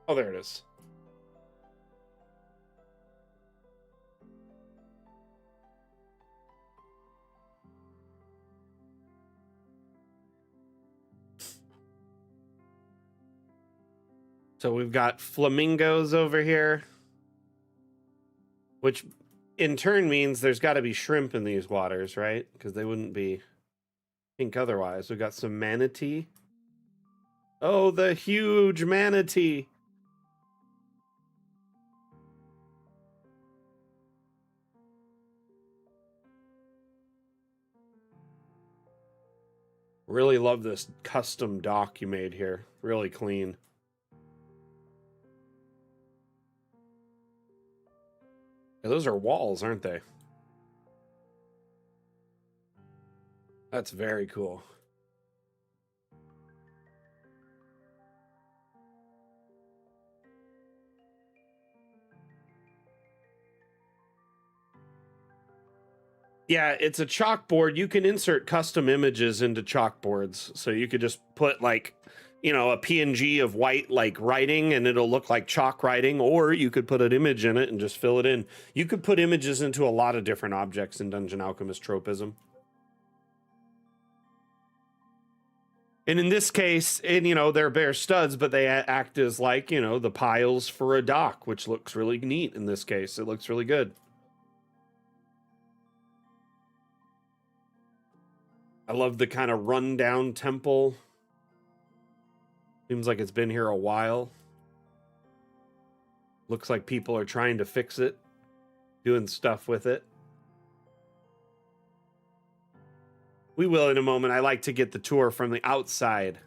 Oh, there it is. So we've got flamingos over here, which in turn means there's got to be shrimp in these waters, right? Because they wouldn't be pink otherwise. We've got some manatee. Oh, the huge manatee. Really love this custom dock you made here. Really clean. Yeah, those are walls, aren't they? That's very cool. Yeah, it's a chalkboard. You can insert custom images into chalkboards. So you could just put like, you know, a PNG of white like writing and it'll look like chalk writing, or you could put an image in it and just fill it in. You could put images into a lot of different objects in Dungeon Alchemist Tropism. And in this case, and you know, they're bare studs, but they act as like, you know, the piles for a dock, which looks really neat in this case. It looks really good. I love the kind of rundown temple. Seems like it's been here a while. Looks like people are trying to fix it, doing stuff with it. We will in a moment. I like to get the tour from the outside.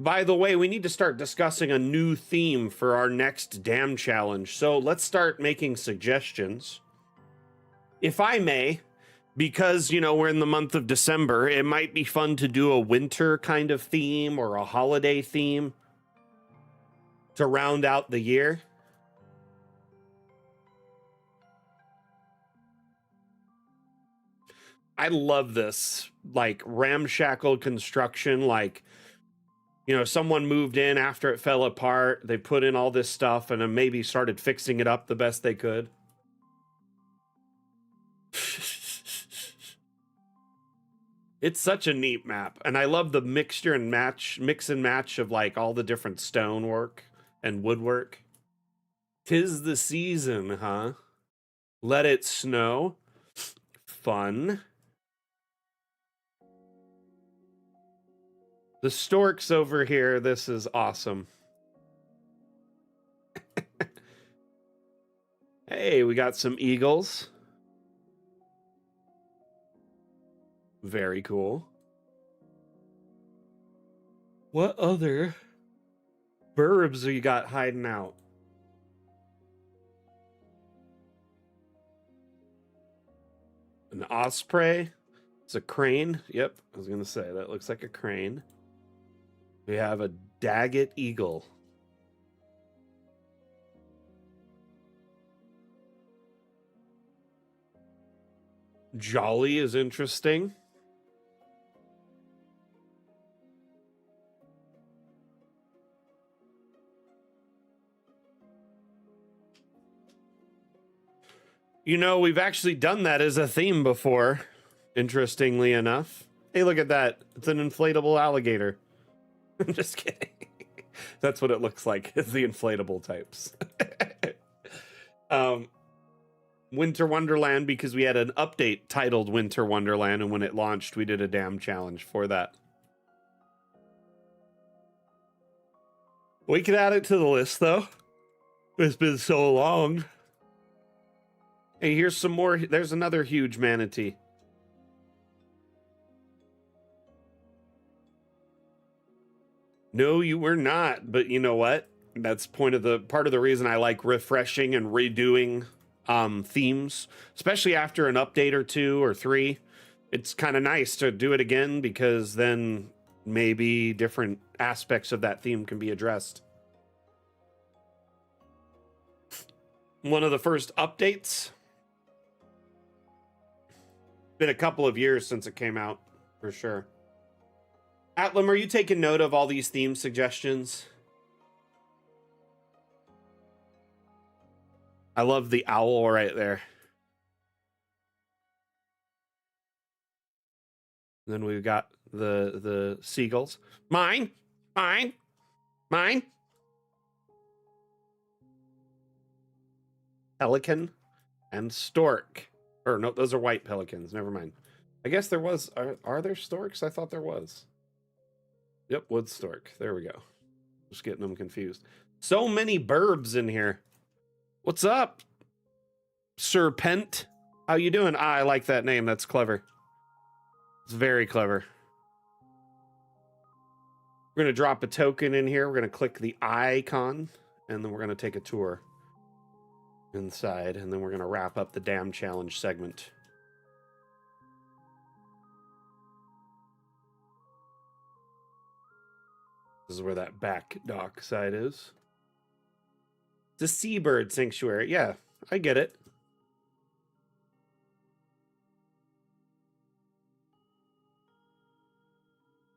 By the way, we need to start discussing a new theme for our next dam challenge. So let's start making suggestions. If I may, because, you know, we're in the month of December, it might be fun to do a winter kind of theme or a holiday theme to round out the year. I love this, like, ramshackle construction. Like, you know, someone moved in after it fell apart. They put in all this stuff and then maybe started fixing it up the best they could. It's such a neat map, and I love the mix and match of like all the different stonework and woodwork. 'Tis the season, huh? Let it snow. Fun. The storks over here, this is awesome. Hey, we got some eagles. Very cool. What other birds you got hiding out? An osprey. It's a crane. Yep, I was gonna say that looks like a crane. We have a Daggett eagle. Jolly is interesting. You know, we've actually done that as a theme before, interestingly enough. Hey, look at that. It's an inflatable alligator. I'm just kidding. That's what it looks like, is the inflatable types. Winter Wonderland, because we had an update titled Winter Wonderland, and when it launched, we did a dam challenge for that. We could add it to the list, though. It's been so long. Hey, here's some more. There's another huge manatee. No, you were not. But you know what? That's part of the reason I like refreshing and redoing themes, especially after an update or 2 or 3. It's kind of nice to do it again, because then maybe different aspects of that theme can be addressed. One of the first updates. Been a couple of years since it came out, for sure. Atlam, are you taking note of all these theme suggestions? I love the owl right there. Then we've got the seagulls. Mine, mine, mine. Pelican and stork. Or no, those are white pelicans. Never mind. I guess there was. Are there storks? I thought there was. Yep, wood stork. There we go. Just getting them confused. So many burbs in here. What's up, Serpent? How you doing? I like that name. That's clever. It's very clever. We're going to drop a token in here. We're going to click the icon, and then we're going to take a tour inside, and then we're going to wrap up the dam challenge segment. This is where that back dock side is. It's a seabird sanctuary. Yeah, I get it.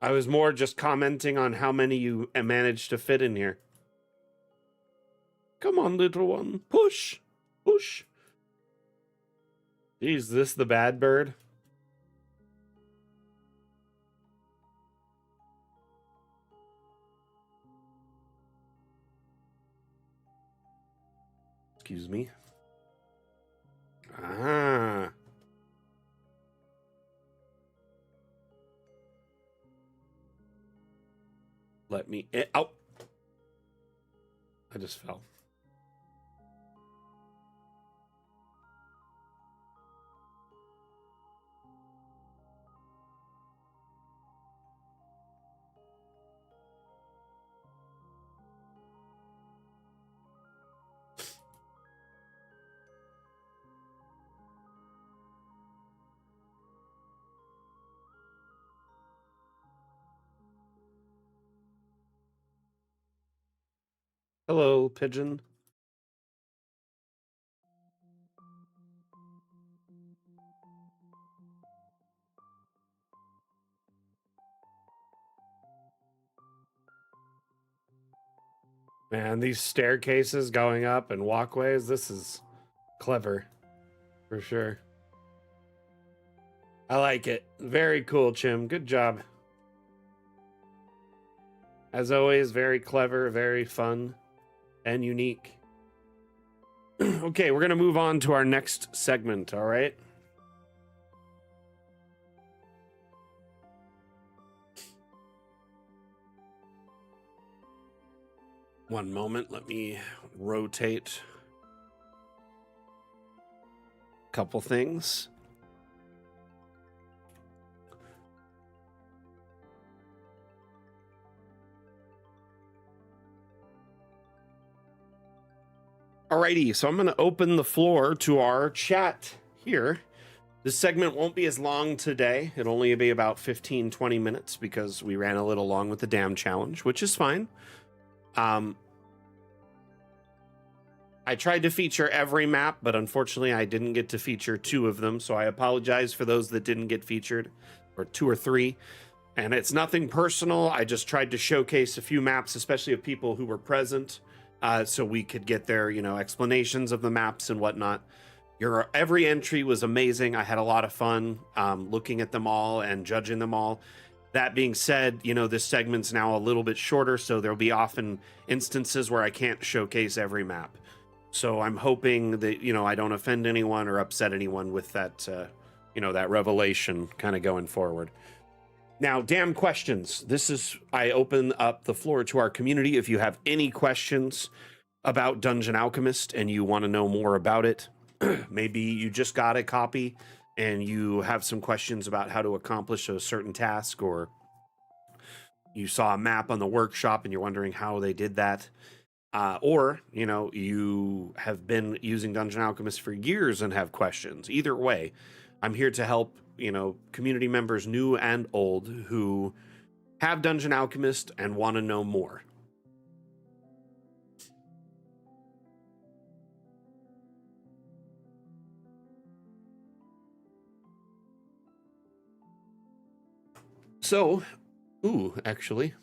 I was more just commenting on how many you managed to fit in here. Come on, little one. Push. Push. Is this the bad bird? Excuse me. Ah. Let me... Oh. I just fell. Hello, pigeon. Man, these staircases going up and walkways, this is clever. For sure. I like it. Very cool, Chim. Good job. As always, very clever, very fun, and unique. Okay, we're going to move on to our next segment, all right? One moment, let me rotate a couple things. Alrighty, so I'm going to open the floor to our chat here. This segment won't be as long today. It'll only be about 15, 20 minutes because we ran a little long with the dam challenge, which is fine. I tried to feature every map, but unfortunately I didn't get to feature 2 of them, so I apologize for those that didn't get featured, or 2 or 3. And it's nothing personal. I just tried to showcase a few maps, especially of people who were present, so we could get their, explanations of the maps and whatnot. Every entry was amazing. I had a lot of fun looking at them all and judging them all. That being said, this segment's now a little bit shorter, so there'll be often instances where I can't showcase every map. So I'm hoping that, I don't offend anyone or upset anyone with that, that revelation kind of going forward. Now, damn questions. I open up the floor to our community. If you have any questions about Dungeon Alchemist and you want to know more about it, maybe you just got a copy and you have some questions about how to accomplish a certain task, or you saw a map on the workshop and you're wondering how they did that. Or, you have been using Dungeon Alchemist for years and have questions. Either way, I'm here to help, community members new and old who have Dungeon Alchemist and want to know more. So, actually,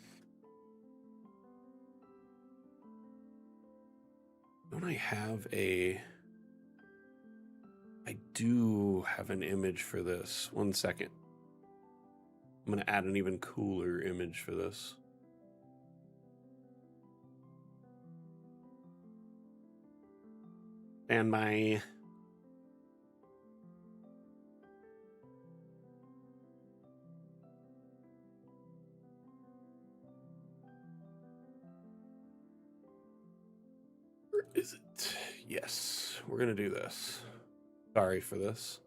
don't I have I do have an image for this. One second. I'm going to add an even cooler image for this. And my... Where is it? Yes, we're going to do this. Sorry for this.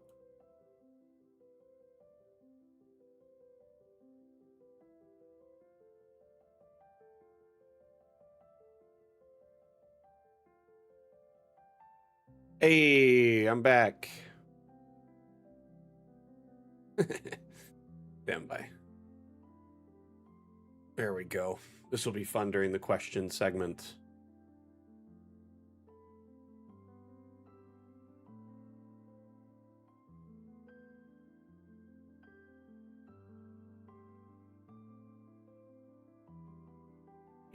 Hey, I'm back. Stand by. There we go. This will be fun during the question segment.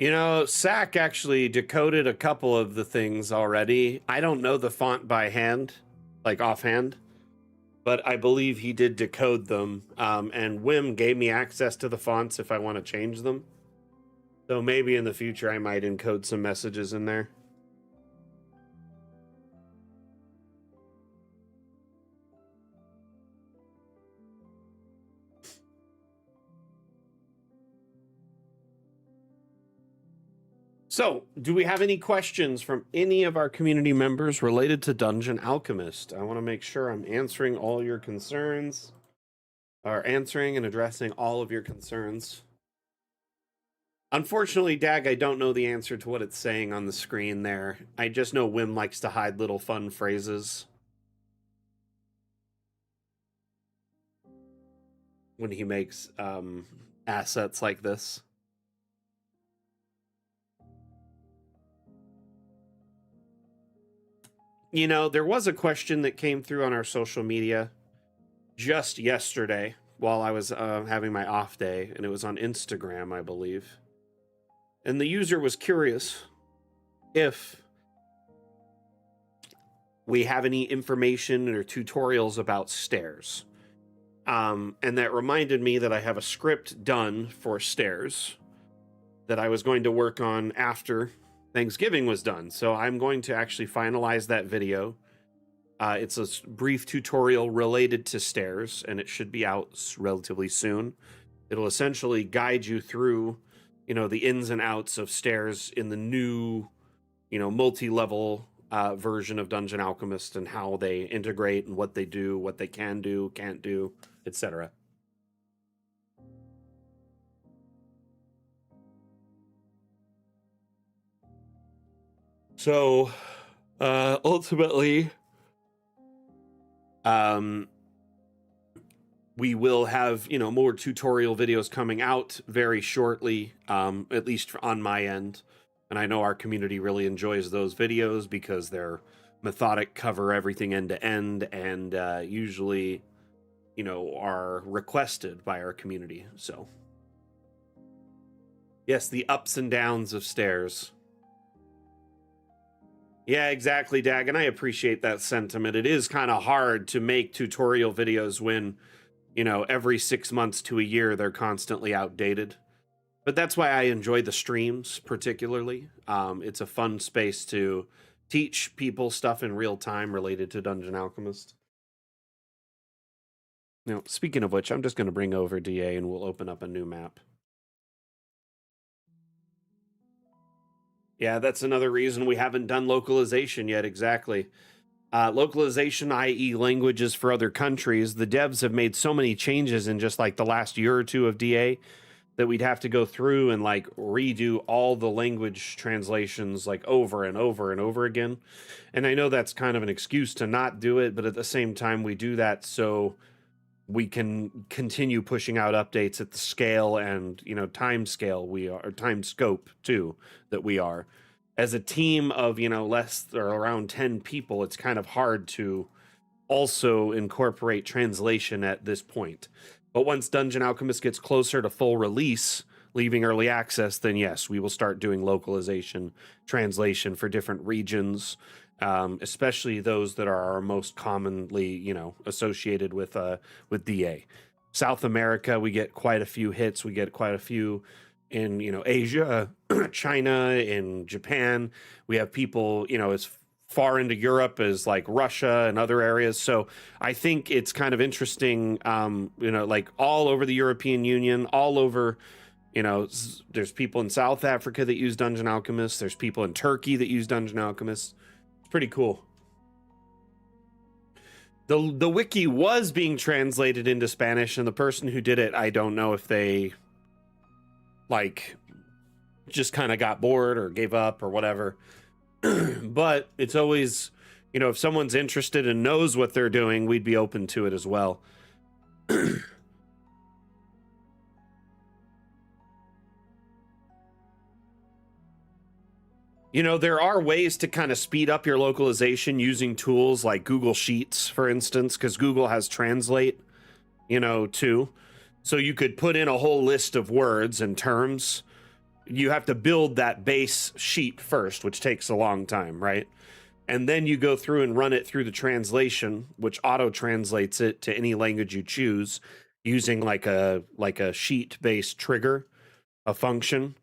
You know, Sack actually decoded a couple of the things already. I don't know the font by hand, like offhand, but I believe he did decode them. And Wim gave me access to the fonts if I want to change them. So maybe in the future I might encode some messages in there. So, do we have any questions from any of our community members related to Dungeon Alchemist? I want to make sure I'm answering all your concerns, or answering and addressing all of your concerns. Unfortunately, Dag, I don't know the answer to what it's saying on the screen there. I just know Wim likes to hide little fun phrases when he makes assets like this. You know, there was a question that came through on our social media just yesterday while I was having my off day, and it was on Instagram, I believe. And the user was curious if we have any information or tutorials about stairs. And that reminded me that I have a script done for stairs that I was going to work on after Thanksgiving was done. So I'm going to actually finalize that video. It's a brief tutorial related to stairs, and it should be out relatively soon. It'll essentially guide you through, you know, the ins and outs of stairs in the new, you know, multi-level version of Dungeon Alchemist, and how they integrate and what they do, what they can do, can't do, etc. So, ultimately, we will have, you know, more tutorial videos coming out very shortly, at least on my end. And I know our community really enjoys those videos because they're methodic, cover everything end to end, and usually, you know, are requested by our community. So, yes, the ups and downs of stairs. Yeah, exactly, Dag, and I appreciate that sentiment. It is kind of hard to make tutorial videos when, you know, every 6 months to a year they're constantly outdated. But that's why I enjoy the streams particularly. It's a fun space to teach people stuff in real time related to Dungeon Alchemist. Now, speaking of which, I'm just going to bring over DA and we'll open up a new map. Yeah, that's another reason we haven't done localization yet, exactly. Localization, i.e. languages for other countries, the devs have made so many changes in just like the last year or two of DA that we'd have to go through and like redo all the language translations like over and over and over again. And I know that's kind of an excuse to not do it, but at the same time we do that so we can continue pushing out updates at the scale and, you know, time scale we are, or time scope too, that we are. As a team of, you know, less or around 10 people, it's kind of hard to also incorporate translation at this point. But once Dungeon Alchemist gets closer to full release, leaving early access, then yes, we will start doing localization, translation for different regions, especially those that are our most commonly, you know, associated with DA. South America, we get quite a few hits. We get quite a few in, you know, Asia, China, in Japan. We have people, you know, as far into Europe as like Russia and other areas. So I think it's kind of interesting, you know, like all over the European Union, all over, you know, there's people in South Africa that use Dungeon Alchemist. There's people in Turkey that use Dungeon Alchemist. It's pretty cool. The wiki was being translated into Spanish, and the person who did it, I don't know if they like just kind of got bored or gave up or whatever. But it's always, you know, if someone's interested and knows what they're doing, we'd be open to it as well. You know, there are ways to kind of speed up your localization using tools like Google Sheets, for instance, because Google has Translate, you know, too. So you could put in a whole list of words and terms, you have to build that base sheet first, which takes a long time, right? And then you go through and run it through the translation, which auto translates it to any language you choose using like a sheet based trigger, a function.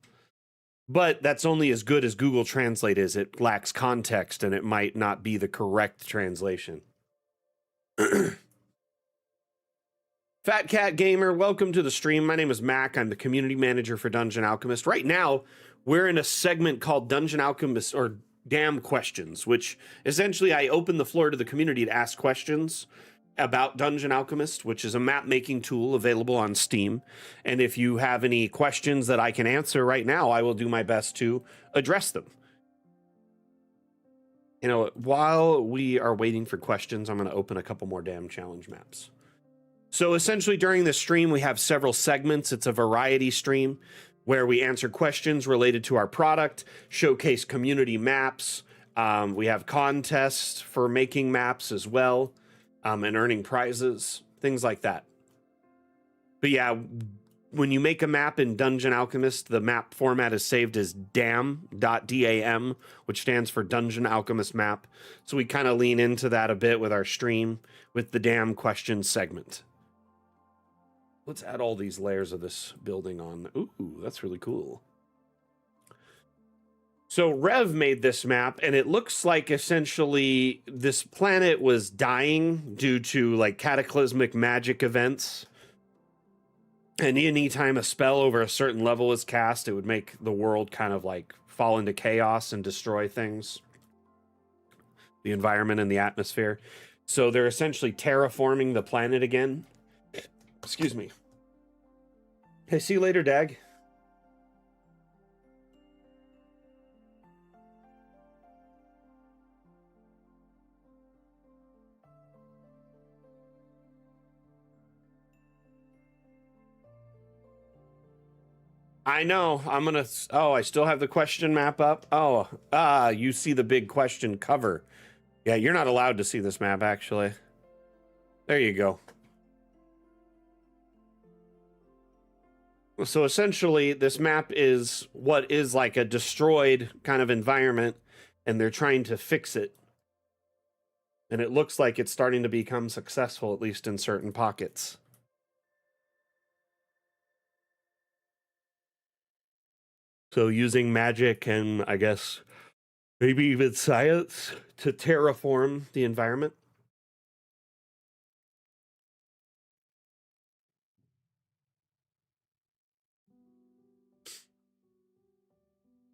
But that's only as good as Google Translate is. It lacks context and it might not be the correct translation. Fat Cat Gamer, welcome to the stream. My name is Mac. I'm the community manager for Dungeon Alchemist. Right now, we're in a segment called Dungeon Alchemist or Damn Questions, which essentially I open the floor to the community to ask questions about Dungeon Alchemist, which is a map making tool available on Steam. And if you have any questions that I can answer right now, I will do my best to address them. You know, while we are waiting for questions, I'm going to open a couple more damn challenge maps. So essentially during this stream, we have several segments. It's a variety stream where we answer questions related to our product, showcase community maps. We have contests for making maps as well, and earning prizes, things like that. But yeah, when you make a map in Dungeon Alchemist, the map format is saved as DAM, which stands for Dungeon Alchemist Map. So we kind of lean into that a bit with our stream with the damn questions segment. Let's add all these layers of this building on. Ooh, that's really cool. So Rev made this map, and it looks like essentially this planet was dying due to like cataclysmic magic events. And anytime a spell over a certain level is cast, it would make the world kind of like fall into chaos and destroy things, the environment and the atmosphere. So they're essentially terraforming the planet again. Excuse me. Hey, see you later, Dag. I know. I'm gonna. Oh, I still have the question map up. Oh, you see the big question cover. Yeah, you're not allowed to see this map, actually. There you go. So essentially, this map is what is like a destroyed kind of environment, and they're trying to fix it. And it looks like it's starting to become successful, at least in certain pockets. So using magic and, I guess, maybe even science to terraform the environment.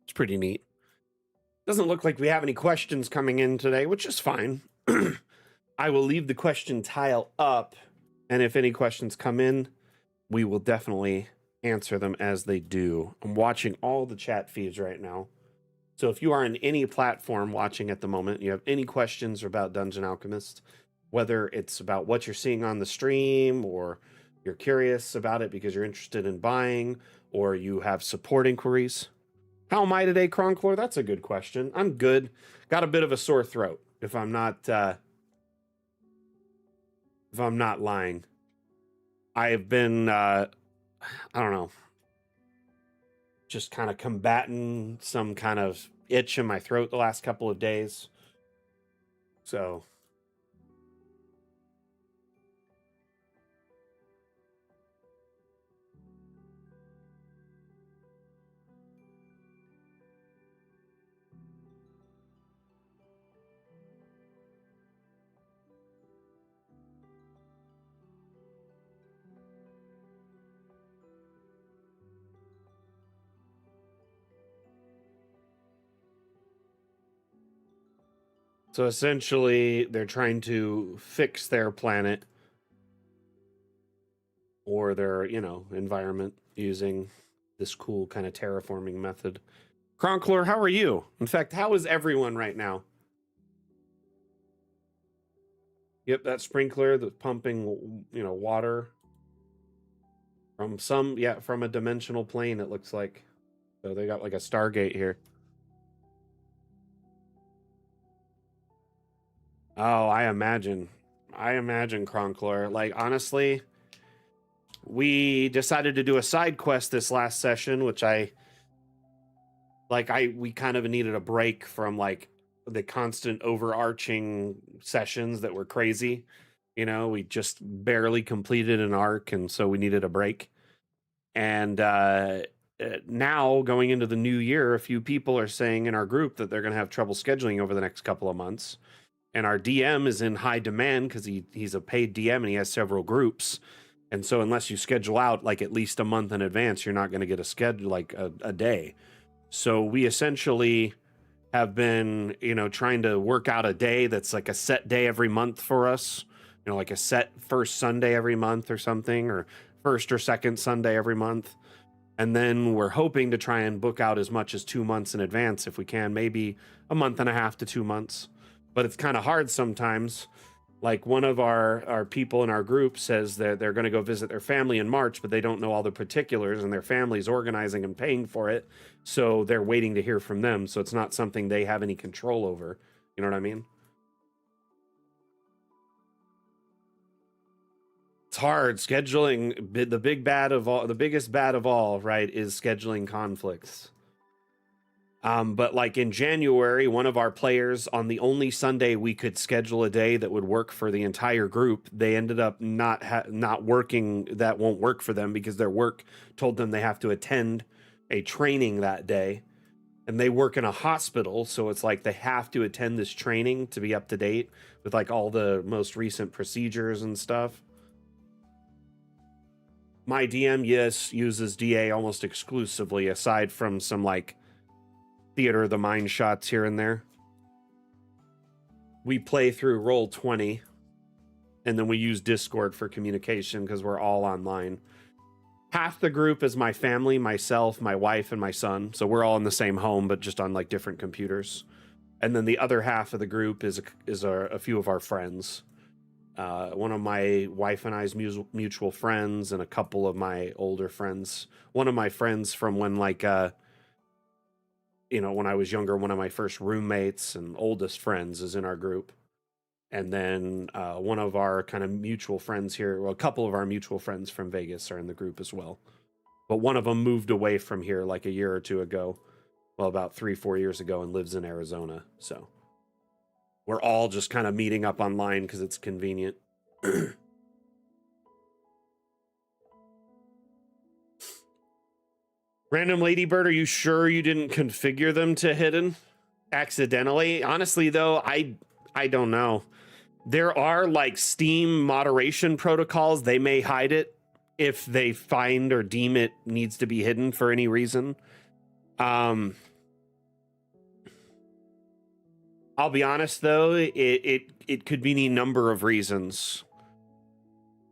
It's pretty neat. Doesn't look like we have any questions coming in today, which is fine. I will leave the question tile up, and if any questions come in, we will definitely answer them as they do. I'm watching all the chat feeds right now. So if you are in any platform watching at the moment, you have any questions about Dungeon Alchemist, whether it's about what you're seeing on the stream, or you're curious about it because you're interested in buying, or you have support inquiries. How am I today, Cronclor? That's a good question. I'm good. Got a bit of a sore throat, if I'm not lying. I have been I don't know, just kind of combating some kind of itch in my throat the last couple of days. So essentially, they're trying to fix their planet or their, environment using this cool kind of terraforming method. Cronclor, how are you? In fact, how is everyone right now? Yep, that sprinkler that's pumping, water from from a dimensional plane, it looks like. So they got like a Stargate here. Oh, I imagine, Cronclor. Like, honestly, we decided to do a side quest this last session, which I Like we kind of needed a break from like the constant overarching sessions that were crazy. You know, we just barely completed an arc, and so we needed a break. And now going into the new year, a few people are saying in our group that they're going to have trouble scheduling over the next couple of months. And our DM is in high demand because he's a paid DM and he has several groups. And so unless you schedule out like at least a month in advance, you're not going to get a schedule like a day. So we essentially have been, you know, trying to work out a day that's like a set day every month for us, you know, like a set first Sunday every month or something, or first or second Sunday every month. And then we're hoping to try and book out as much as 2 months in advance if we can, maybe a month and a half to 2 months. But it's kind of hard sometimes. Like one of our people in our group says that they're going to go visit their family in March, but they don't know all the particulars, and their family's organizing and paying for it. So they're waiting to hear from them. So it's not something they have any control over. You know what I mean? It's hard scheduling. The big bad of all, the biggest bad of all, right, is scheduling conflicts. But like in January, one of our players on the only Sunday we could schedule a day that would work for the entire group, they ended up not working. That won't work for them because their work told them they have to attend a training that day, and they work in a hospital, so it's like they have to attend this training to be up to date with like all the most recent procedures and stuff. My DM, yes, uses DA almost exclusively, aside from some like theater of the mind shots here and there. We play through Roll20, and then we use Discord for communication because we're all online. Half the group is my family, myself, my wife, and my son. So we're all in the same home, but just on like different computers. And then the other half of the group is a few of our friends. One of my wife and I's mutual friends, and a couple of my older friends. One of my friends from when like you know, when I was younger, one of my first roommates and oldest friends is in our group. And then one of our kind of mutual friends here, well, a couple of our mutual friends from Vegas are in the group as well. But one of them moved away from here like a year or two ago, well, about 3-4 years ago, and lives in Arizona. So we're all just kind of meeting up online because it's convenient. Random Ladybird, are you sure you didn't configure them to hidden accidentally? Honestly, though, I don't know. There are like Steam moderation protocols. They may hide it if they find or deem it needs to be hidden for any reason. I'll be honest though, it could be any number of reasons.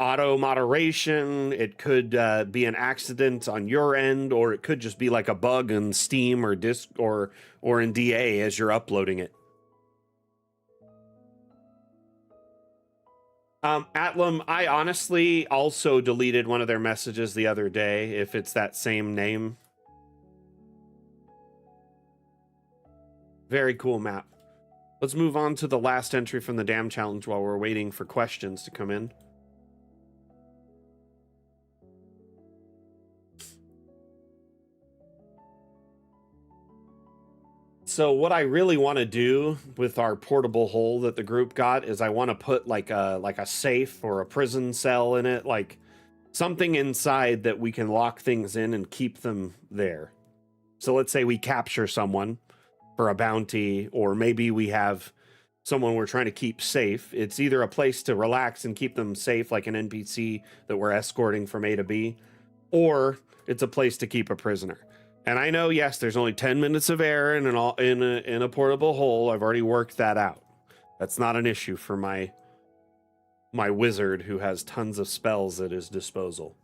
Auto moderation, it could be an accident on your end, or it could just be like a bug in Steam or disk or in DA as you're uploading it. Atlam, I honestly also deleted one of their messages the other day, if it's that same name. Very cool map. Let's move on to the last entry from the Dam Challenge while we're waiting for questions to come in. So what I really want to do with our portable hole that the group got is I want to put like a safe or a prison cell in it, like something inside that we can lock things in and keep them there. So let's say we capture someone for a bounty, or maybe we have someone we're trying to keep safe. It's either a place to relax and keep them safe, like an NPC that we're escorting from A to B, or it's a place to keep a prisoner. And I know, yes, there's only 10 minutes of air in a portable hole. I've already worked that out. That's not an issue for my wizard who has tons of spells at his disposal.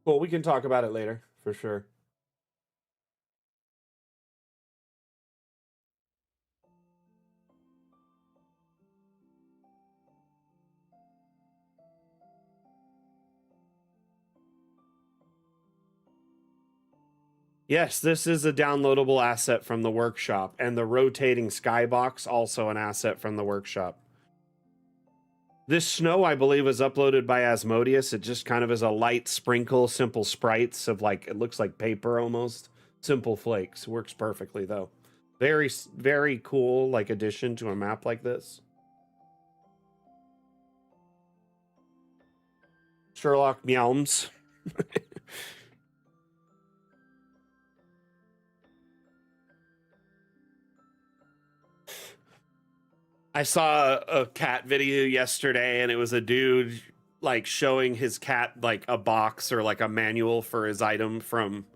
Well, we can talk about it later, for sure. Yes, this is a downloadable asset from the workshop, and the rotating skybox also an asset from the workshop. This snow, I believe, was uploaded by Asmodeus. It just kind of is a light sprinkle, simple sprites of like, it looks like paper almost. Simple flakes. Works perfectly, though. Very, very cool, like, addition to a map like this. Sherlock meowms. I saw a cat video yesterday, and it was a dude like showing his cat like a box or like a manual for his item from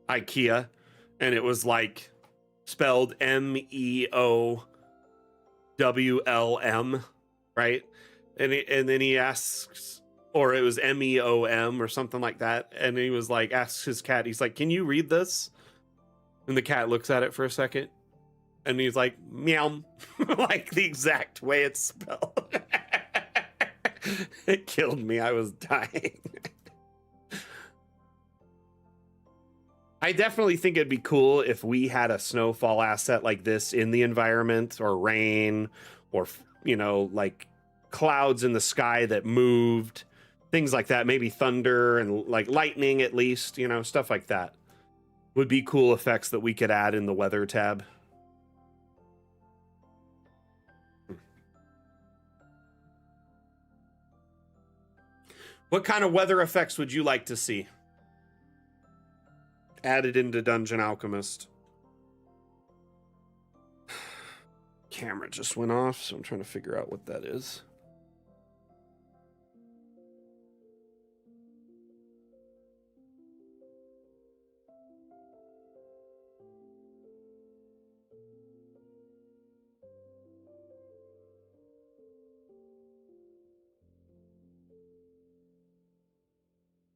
IKEA, and it was like spelled MEOWLM, right? And then he asks, or it was MEOM or something like that, and he was like asks his cat, he's like, "Can you read this?" And the cat looks at it for a second, and he's like, meow, like the exact way it's spelled. It killed me. I was dying. I definitely think it'd be cool if we had a snowfall asset like this in the environment, or rain, or, you know, like clouds in the sky that moved, things like that. Maybe thunder and like lightning, at least, you know, stuff like that would be cool effects that we could add in the weather tab. What kind of weather effects would you like to see added into Dungeon Alchemist? Camera just went off, so I'm trying to figure out what that is.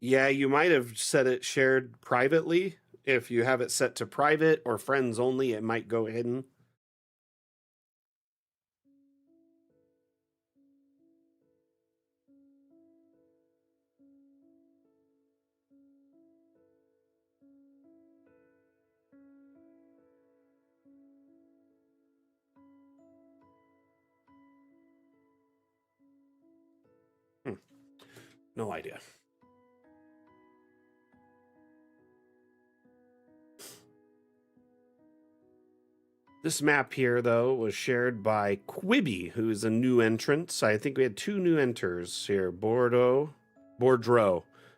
Yeah, you might have set it shared privately. If you have it set to private or friends only, it might go hidden. No idea. This map here, though, was shared by Quibi, who is a new entrant. I think we had two new enters here: Boudreaux,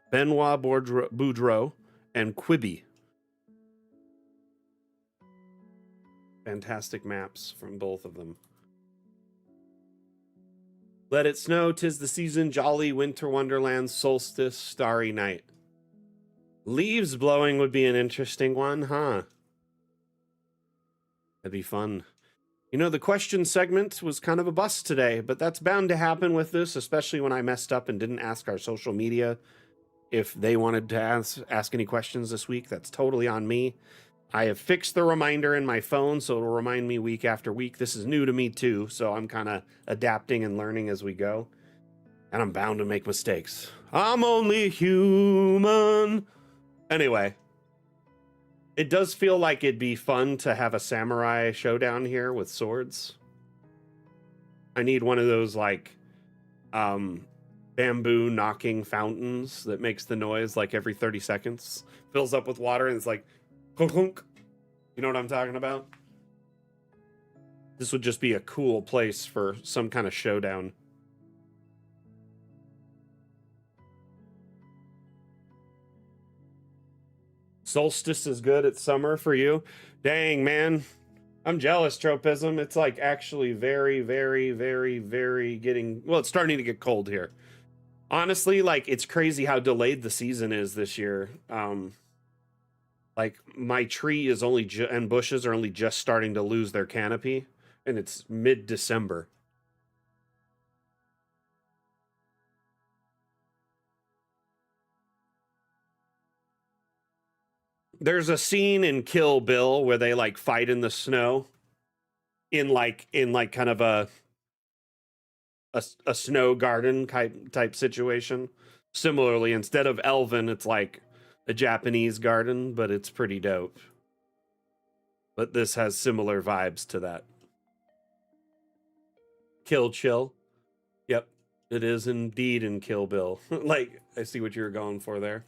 Benoit Boudreaux, and Quibi. Fantastic maps from both of them. Let it snow, 'tis the season, jolly winter wonderland, solstice, starry night. Leaves blowing would be an interesting one, huh? That'd be fun. You know, the question segment was kind of a bust today, but that's bound to happen with this, especially when I messed up and didn't ask our social media if they wanted to ask any questions this week. That's totally on me. I have fixed the reminder in my phone, so it'll remind me week after week. This is new to me too, so I'm kind of adapting and learning as we go. And I'm bound to make mistakes. I'm only human. Anyway, it does feel like it'd be fun to have a samurai showdown here with swords. I need one of those like bamboo knocking fountains that makes the noise like every 30 seconds. Fills up with water and it's like clunk clunk. You know what I'm talking about? This would just be a cool place for some kind of showdown. Solstice is good. It's summer for you. Dang, man. I'm jealous, Tropism. It's like actually very, very, very, very getting... Well, it's starting to get cold here. Honestly, like, it's crazy how delayed the season is this year. Like, my tree is only... and bushes are only just starting to lose their canopy. And it's mid-December. There's a scene in Kill Bill where they like fight in the snow in like kind of a snow garden type situation. Similarly, instead of elven, it's like a Japanese garden, but it's pretty dope. But this has similar vibes to that. Kill Chill. Yep, it is indeed in Kill Bill. Like, I see what you're going for there.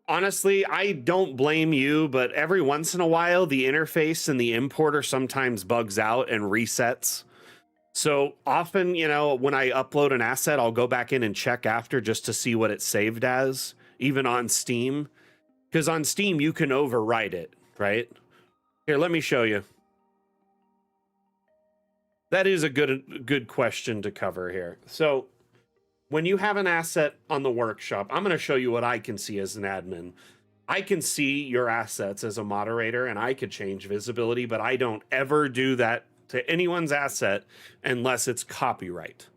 Honestly, I don't blame you, but every once in a while, the interface and the importer sometimes bugs out and resets. So often, you know, when I upload an asset, I'll go back in and check after just to see what it's saved as, even on Steam. Because on Steam, you can overwrite it, right? Here, let me show you. That is a good question to cover here. So when you have an asset on the workshop, I'm going to show you what I can see as an admin. I can see your assets as a moderator and I could change visibility, but I don't ever do that to anyone's asset unless it's copyright.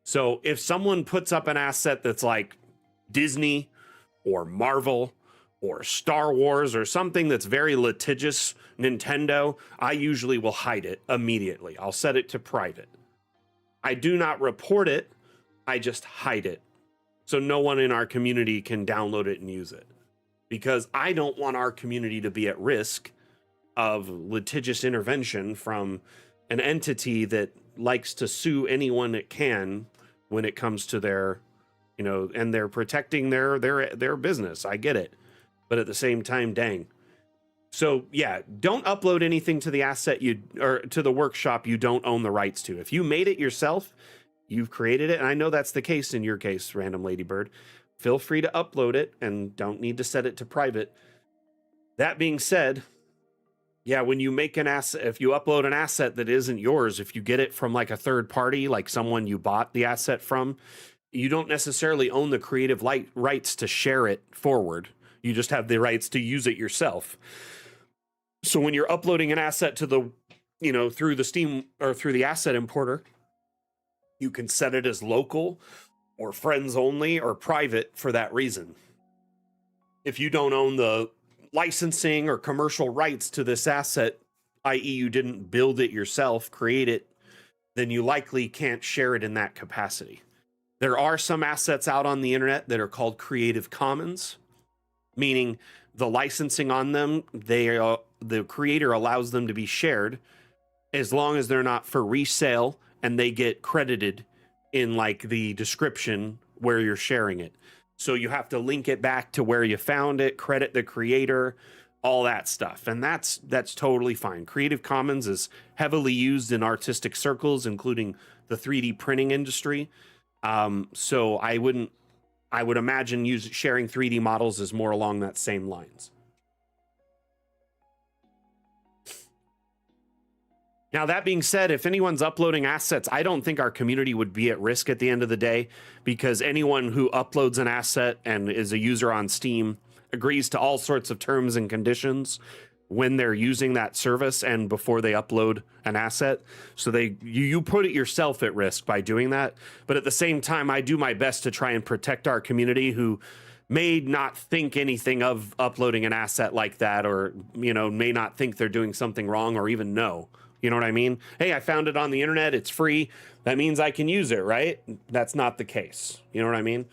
So if someone puts up an asset that's like Disney or Marvel or Star Wars or something that's very litigious, Nintendo, I usually will hide it immediately. I'll set it to private. I do not report it, I just hide it. So no one in our community can download it and use it. Because I don't want our community to be at risk of litigious intervention from an entity that likes to sue anyone it can when it comes to their, you know, and they're protecting their business. I get it. But at the same time, dang. So yeah, don't upload anything to the asset or to the workshop you don't own the rights to. If you made it yourself, you've created it, and I know that's the case in your case, Random Ladybird. Feel free to upload it and don't need to set it to private. That being said, yeah, when you make an asset, if you upload an asset that isn't yours, if you get it from like a third party, like someone you bought the asset from, you don't necessarily own the creative rights to share it forward. You just have the rights to use it yourself. So when you're uploading an asset to the, you know, through the Steam or through the asset importer, you can set it as local or friends only or private for that reason. If you don't own the licensing or commercial rights to this asset, i.e., you didn't build it yourself, create it, then you likely can't share it in that capacity. There are some assets out on the internet that are called Creative Commons, meaning the licensing on them, the creator allows them to be shared as long as they're not for resale and they get credited in like the description where you're sharing it. So you have to link it back to where you found it, credit the creator, all that stuff. And that's totally fine. Creative Commons is heavily used in artistic circles, including the 3D printing industry. So I would imagine sharing 3D models is more along that same lines. Now, that being said, if anyone's uploading assets, I don't think our community would be at risk at the end of the day, because anyone who uploads an asset and is a user on Steam agrees to all sorts of terms and conditions when they're using that service and before they upload an asset. So you put it yourself at risk by doing that. But at the same time, I do my best to try and protect our community who may not think anything of uploading an asset like that, or, you know, may not think they're doing something wrong or even know. You know what I mean? Hey, I found it on the internet. It's free. That means I can use it, right? That's not the case. You know what I mean?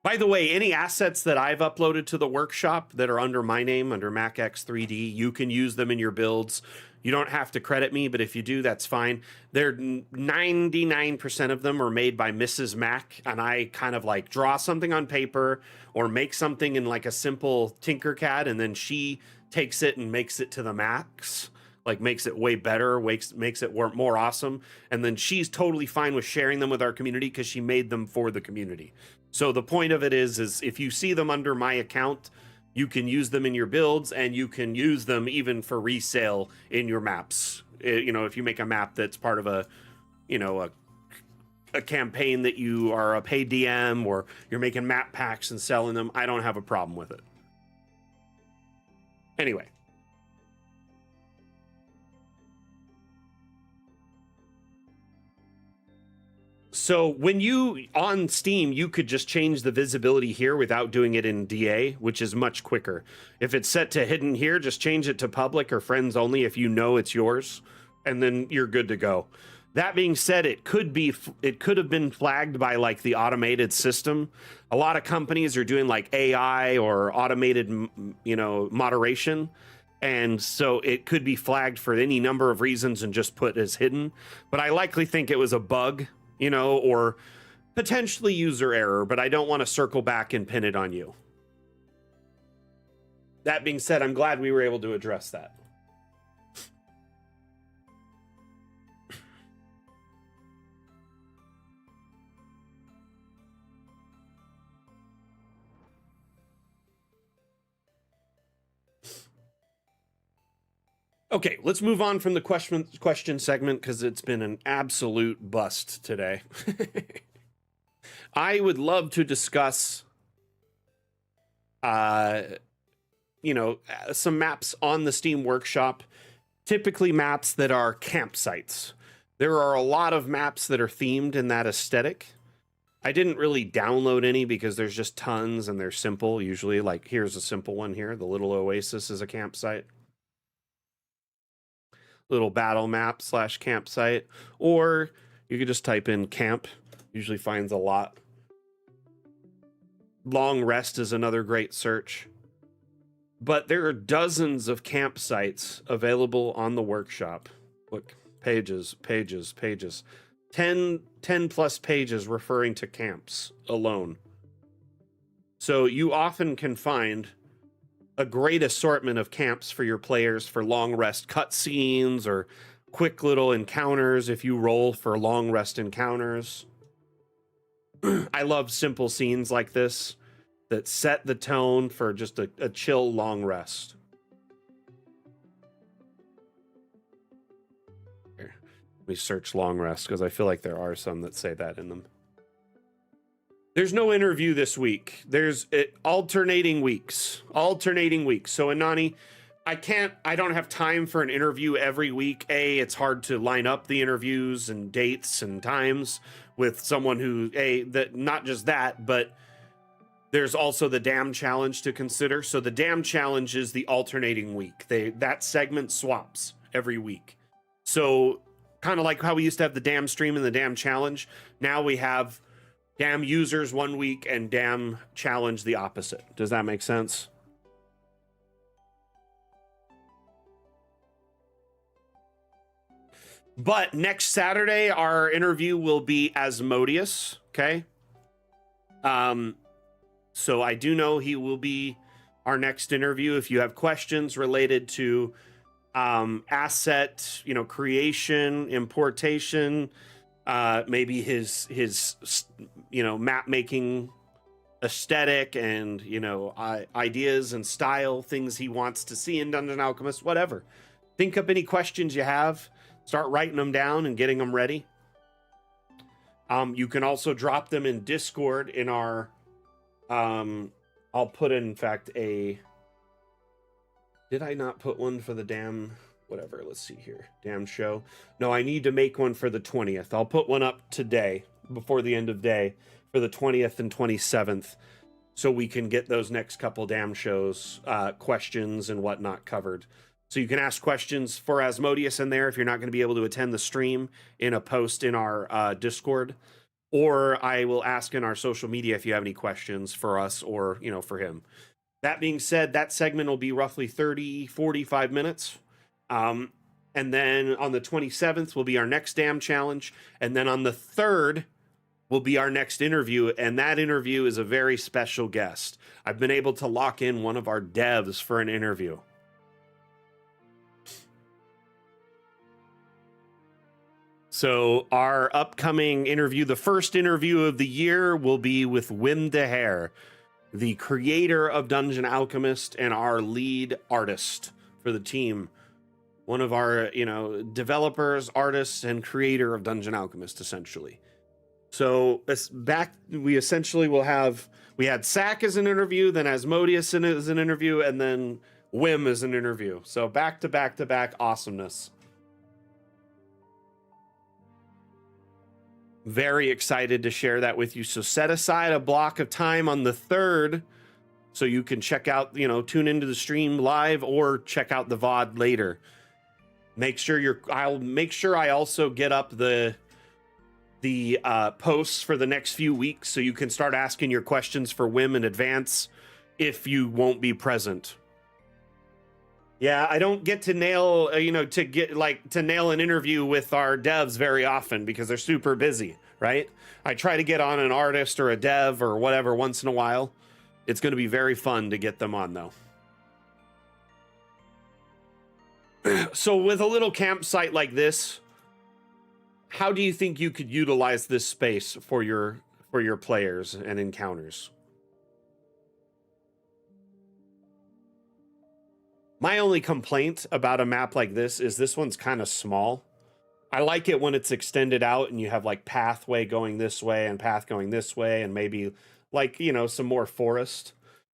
By the way, any assets that I've uploaded to the workshop that are under my name, under MacX3D, you can use them in your builds. You don't have to credit me, but if you do, that's fine. They're 99% of them are made by Mrs. Mac, and I kind of like draw something on paper or make something in like a simple Tinkercad, and then she takes it and makes it to the max, like makes it way better, makes it more awesome. And then she's totally fine with sharing them with our community because she made them for the community. So the point of it is if you see them under my account, you can use them in your builds, and you can use them even for resale in your maps. You know, if you make a map that's part of a, you know, a campaign that you are a paid DM, or you're making map packs and selling them, I don't have a problem with it. Anyway. So when you on Steam, you could just change the visibility here without doing it in DA, which is much quicker. If it's set to hidden here, just change it to public or friends only if you know it's yours, and then you're good to go. That being said, it could have been flagged by like the automated system. A lot of companies are doing like AI or automated, moderation. And so it could be flagged for any number of reasons and just put as hidden. But I likely think it was a bug, or potentially user error, but I don't want to circle back and pin it on you. That being said, I'm glad we were able to address that. Okay, let's move on from the question segment because it's been an absolute bust today. I would love to discuss, some maps on the Steam Workshop, typically maps that are campsites. There are a lot of maps that are themed in that aesthetic. I didn't really download any because there's just tons and they're simple. Usually, like, here's a simple one here. The Little Oasis is a campsite. Little battle map / campsite, or you could just type in camp, usually finds a lot. Long Rest is another great search, but there are dozens of campsites available on the workshop. Look, pages 10 plus pages referring to camps alone. So you often can find a great assortment of camps for your players for long rest cutscenes or quick little encounters if you roll for long rest encounters. I love simple scenes like this that set the tone for just a chill long rest. Here, let me search long rest because I feel like there are some that say that in them. There's no interview this week. There's alternating weeks. So Anani, I don't have time for an interview every week. It's hard to line up the interviews and dates and times with someone who, not just that, but there's also the Dam Challenge to consider. So the Dam Challenge is the alternating week. That segment swaps every week. So kind of like how we used to have the Dam Stream and the Dam Challenge. Now we have Dam users one week and Dam Challenge the opposite. Does that make sense? But next Saturday, our interview will be Asmodeus. Okay. So I do know he will be our next interview. If you have questions related to asset, creation, importation, maybe his map making aesthetic and ideas and style, things he wants to see in Dungeon Alchemist, whatever. Think up any questions you have, start writing them down and getting them ready. You can also drop them in Discord in our I'll put in fact did I not put one for the Dam whatever, let's see here. Damn show. No, I need to make one for the 20th. I'll put one up today before the end of day for the 20th and 27th so we can get those next couple Dam shows, questions and whatnot covered. So you can ask questions for Asmodeus in there if you're not going to be able to attend the stream in a post in our Discord, or I will ask in our social media if you have any questions for us or, for him. That being said, that segment will be roughly 45 minutes. And then on the 27th will be our next Dam Challenge. And then on the 3rd will be our next interview. And that interview is a very special guest. I've been able to lock in one of our devs for an interview. So our upcoming interview, the first interview of the year, will be with Wim de Hare, the creator of Dungeon Alchemist and our lead artist for the team. One of our, developers, artists, and creator of Dungeon Alchemist, essentially. So we essentially will have, we had Sack as an interview, then Asmodeus as an interview, and then Wim as an interview. So back to back to back awesomeness. Very excited to share that with you. So set aside a block of time on the 3rd so you can check out, tune into the stream live or check out the VOD later. I'll make sure I also get up the posts for the next few weeks so you can start asking your questions for Wim in advance if you won't be present. Yeah, I don't get to nail, to nail an interview with our devs very often because they're super busy, right? I try to get on an artist or a dev or whatever once in a while. It's going to be very fun to get them on, though. So with a little campsite like this, how do you think you could utilize this space for your players and encounters? My only complaint about a map like this is this one's kind of small. I like it when it's extended out and you have like pathway going this way and path going this way and maybe like, some more forest.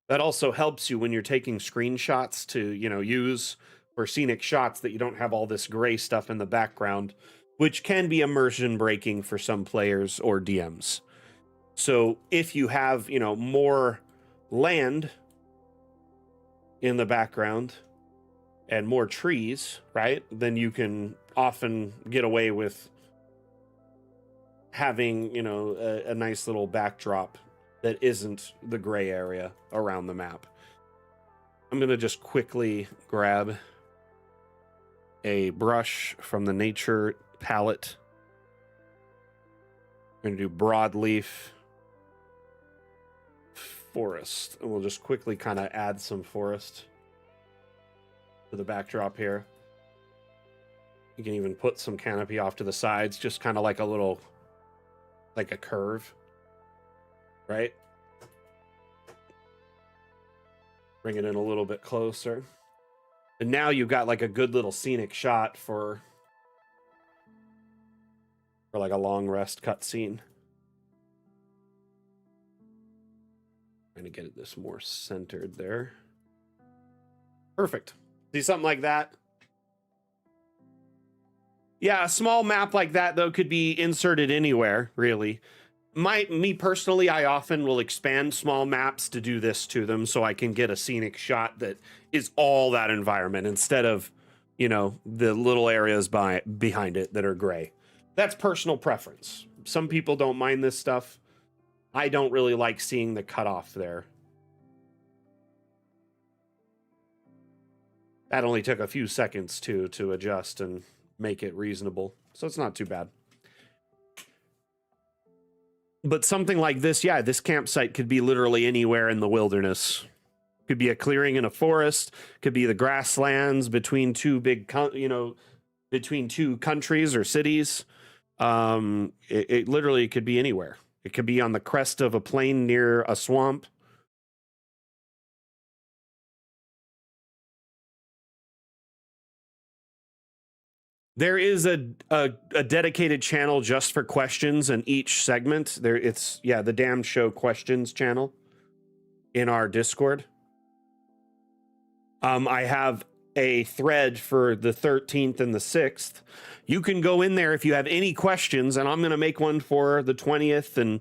That also helps you when you're taking screenshots to, use for scenic shots that you don't have all this gray stuff in the background, which can be immersion breaking for some players or DMs. So if you have, more land in the background and more trees, right, then you can often get away with having, a nice little backdrop that isn't the gray area around the map. I'm going to just quickly grab a brush from the nature palette. I'm going to do broadleaf forest, and we'll just quickly kind of add some forest to the backdrop here. You can even put some canopy off to the sides, just kind of like a little, like a curve, right? Bring it in a little bit closer. And now you've got like a good little scenic shot for like a long rest cutscene. Trying to get this more centered there. Perfect. See something like that? Yeah, a small map like that, though, could be inserted anywhere, really. Me personally, I often will expand small maps to do this to them so I can get a scenic shot that is all that environment instead of, the little areas behind it that are gray. That's personal preference. Some people don't mind this stuff. I don't really like seeing the cutoff there. That only took a few seconds to adjust and make it reasonable, so it's not too bad. But something like this, yeah, this campsite could be literally anywhere in the wilderness. Could be a clearing in a forest, could be the grasslands between two between two countries or cities. It literally could be anywhere. It could be on the crest of a plain near a swamp. There is a dedicated channel just for questions, and each segment it's the Damn Show questions channel in our Discord. I have a thread for the 13th and the 6th. You can go in there if you have any questions, and I'm going to make one for the 20th and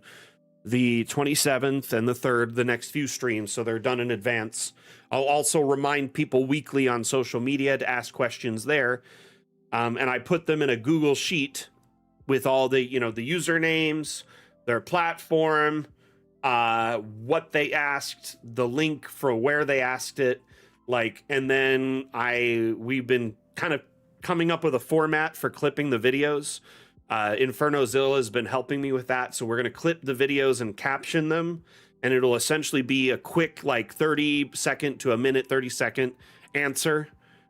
the 27th and the 3rd, the next few streams, so they're done in advance. I'll also remind people weekly on social media to ask questions there. And I put them in a Google Sheet with all the, the usernames, their platform, what they asked, the link for where they asked it, and then we've been kind of coming up with a format for clipping the videos. Infernozilla has been helping me with that, so we're going to clip the videos and caption them, and it'll essentially be a quick 30-second to a minute 30-second answer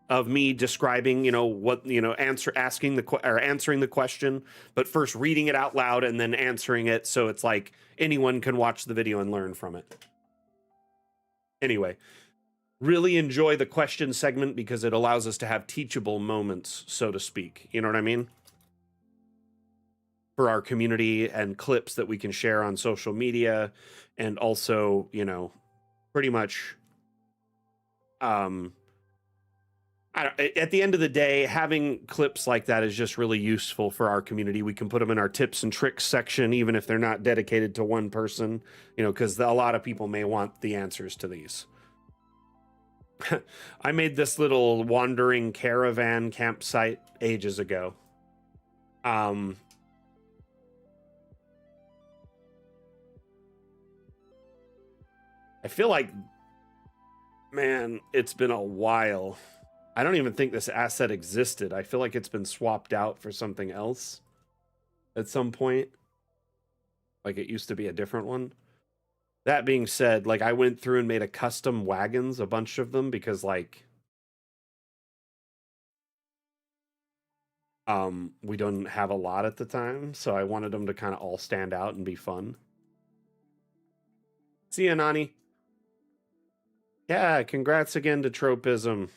of me describing, answering the question, but first reading it out loud and then answering it, so it's like anyone can watch the video and learn from it. Anyway, really enjoy the question segment because it allows us to have teachable moments, so to speak. You know what I mean? For our community, and clips that we can share on social media, and also, pretty much, At the end of the day, having clips like that is just really useful for our community. We can put them in our tips and tricks section, even if they're not dedicated to one person, because a lot of people may want the answers to these. I made this little wandering caravan campsite ages ago. I feel like, man, it's been a while. I don't even think this asset existed. I feel like it's been swapped out for something else at some point. Like it used to be a different one. That being said, like I went through and made a custom wagons, a bunch of them, because like we don't have a lot at the time, so I wanted them to kind of all stand out and be fun. See ya, Nani. Yeah, congrats again to Tropism.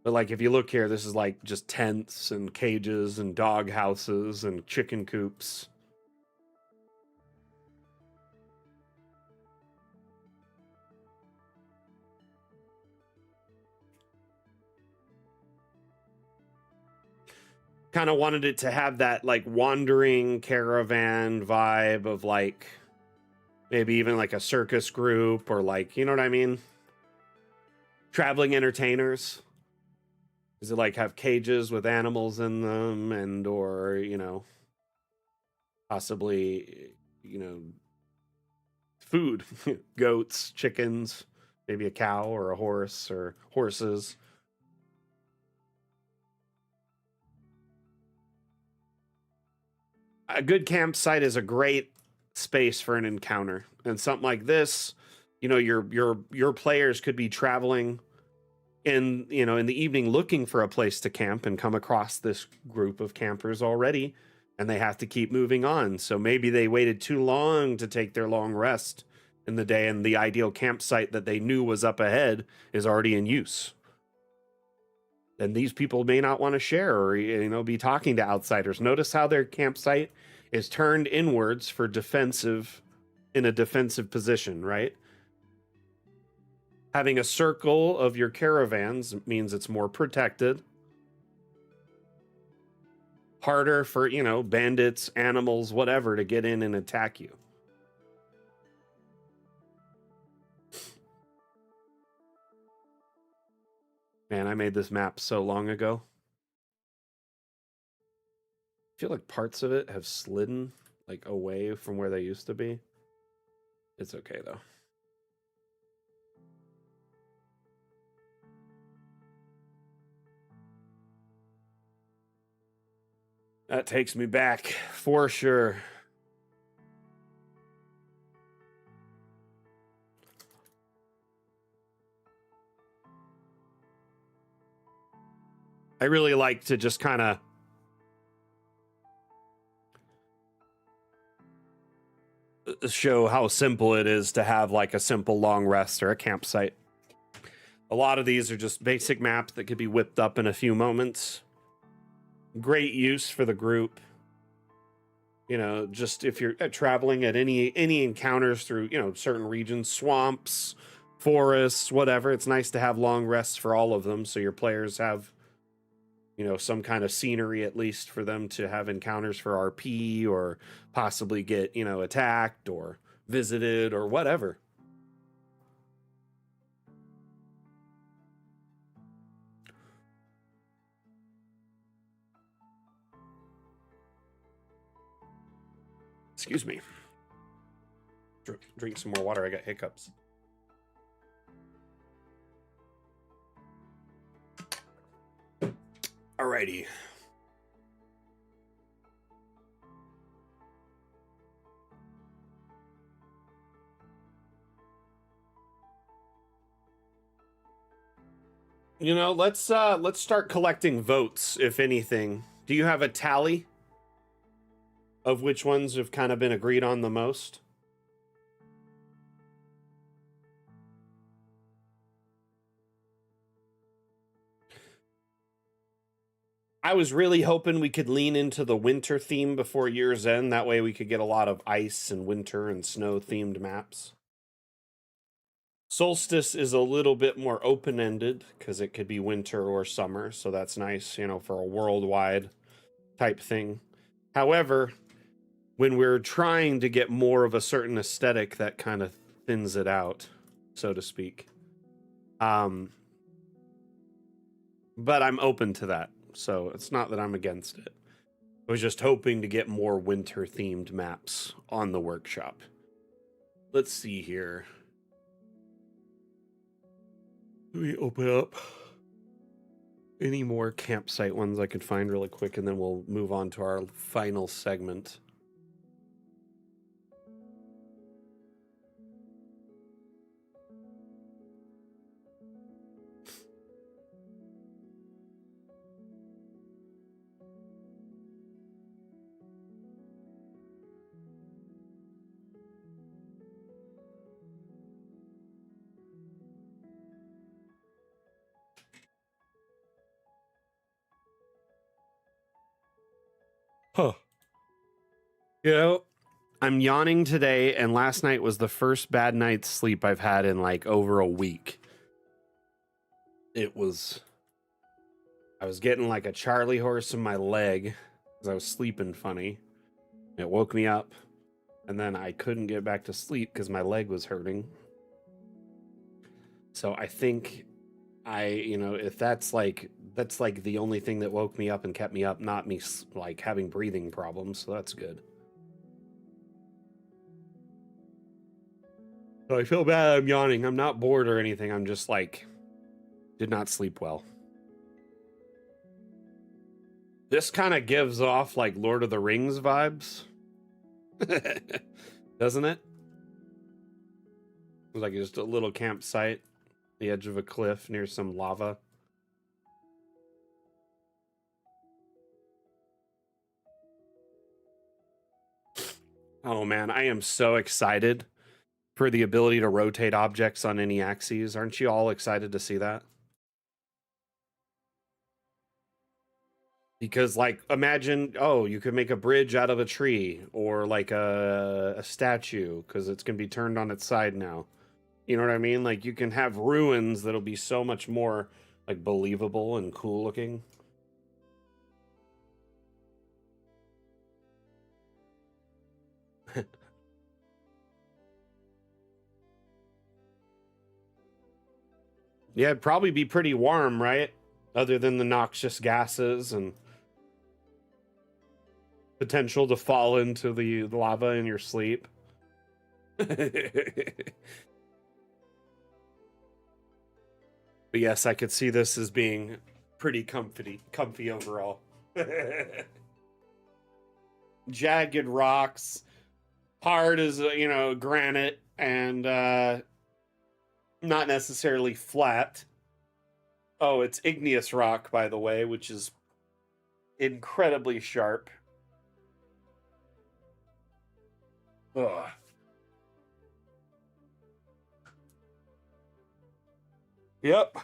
But like if you look here, this is like just tents and cages and dog houses and chicken coops. Kind of wanted it to have that like wandering caravan vibe of like maybe even like a circus group or like, you know what I mean? Traveling entertainers. Does it like have cages with animals in them and or, possibly, food, goats, chickens, maybe a cow or a horse or horses. A good campsite is a great space for an encounter. And something like this, your players could be traveling in the evening looking for a place to camp and come across this group of campers already, and they have to keep moving on. So maybe they waited too long to take their long rest in the day, and the ideal campsite that they knew was up ahead is already in use. And these people may not want to share or be talking to outsiders. Notice how their campsite is turned inwards for in a defensive position, right? Having a circle of your caravans means it's more protected. Harder for, bandits, animals, whatever, to get in and attack you. Man, I made this map so long ago. I feel like parts of it have slidden like away from where they used to be. It's okay though. That takes me back for sure. I really like to just kind of show how simple it is to have like a simple long rest or a campsite. A lot of these are just basic maps that could be whipped up in a few moments. Great use for the group. Just if you're traveling at any encounters through, certain regions, swamps, forests, whatever, it's nice to have long rests for all of them so your players have some kind of scenery at least for them to have encounters for RP or possibly get, attacked or visited or whatever. Excuse me. Drink some more water. I got hiccups. Alrighty. Let's start collecting votes, if anything. Do you have a tally of which ones have kind of been agreed on the most? I was really hoping we could lean into the winter theme before year's end. That way we could get a lot of ice and winter and snow themed maps. Solstice is a little bit more open-ended because it could be winter or summer, so that's nice, you know, for a worldwide type thing. However, when we're trying to get more of a certain aesthetic, that kind of thins it out, so to speak. But I'm open to that, so it's not that I'm against it. I was just hoping to get more winter-themed maps on the workshop. Let's see here. Let me open up any more campsite ones I could find really quick, and then we'll move on to our final segment. Huh. You know, I'm yawning today, and last night was the first bad night's sleep I've had in like over a week. I was getting like a Charlie horse in my leg because I was sleeping funny. It woke me up, and then I couldn't get back to sleep because my leg was hurting. So I think if that's like the only thing that woke me up and kept me up, not me like having breathing problems. So that's good. So I feel bad I'm yawning. I'm not bored or anything. I'm just like, did not sleep well. This kind of gives off like Lord of the Rings vibes. Doesn't it? It's like just a little campsite, the edge of a cliff near some lava. Oh man, I am so excited for the ability to rotate objects on any axes. Aren't you all excited to see that? Because like imagine, oh, you could make a bridge out of a tree or like a statue because it's going to be turned on its side now. You know what I mean? Like you can have ruins that'll be so much more like believable and cool looking. Yeah, it'd probably be pretty warm, right? Other than the noxious gases and potential to fall into the lava in your sleep. But yes, I could see this as being pretty comfy overall. Jagged rocks, hard as granite, and not necessarily flat. Oh, it's igneous rock, by the way, which is incredibly sharp. Ugh. Yep.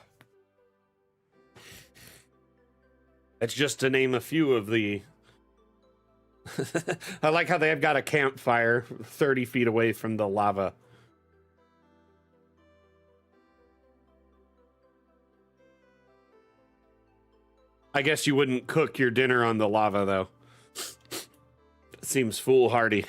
That's just to name a few of the. I like how they have got a campfire 30 feet away from the lava. I guess you wouldn't cook your dinner on the lava, though. Seems foolhardy.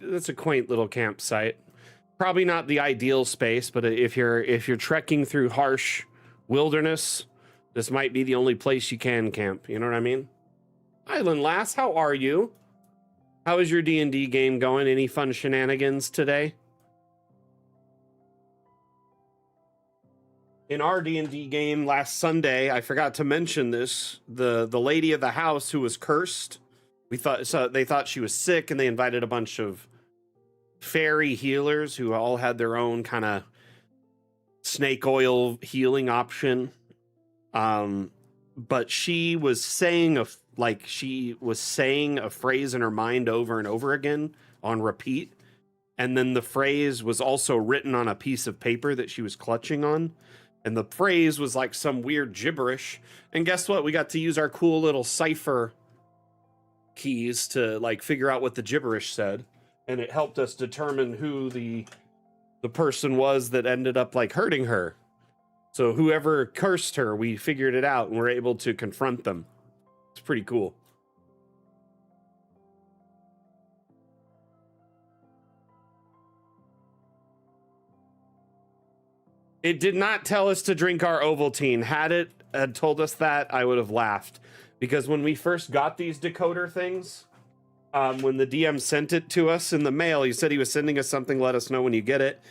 That's a quaint little campsite. Probably not the ideal space, but if you're trekking through harsh wilderness, this might be the only place you can camp. You know what I mean? Island Lass, how are you? How is your D&D game going? Any fun shenanigans today? In our D&D game last Sunday, I forgot to mention this, the lady of the house who was cursed, they thought she was sick, and they invited a bunch of fairy healers who all had their own kind of snake oil healing option. But she was saying a phrase in her mind over and over again on repeat. And then the phrase was also written on a piece of paper that she was clutching on. And the phrase was like some weird gibberish. And guess what? We got to use our cool little cipher keys to like figure out what the gibberish said. And it helped us determine who the person was that ended up like hurting her. So whoever cursed her, we figured it out and we're able to confront them. It's pretty cool. It did not tell us to drink our Ovaltine. Had it had told us that, I would have laughed. Because when we first got these decoder things, when the DM sent it to us in the mail, he said he was sending us something, let us know when you get it.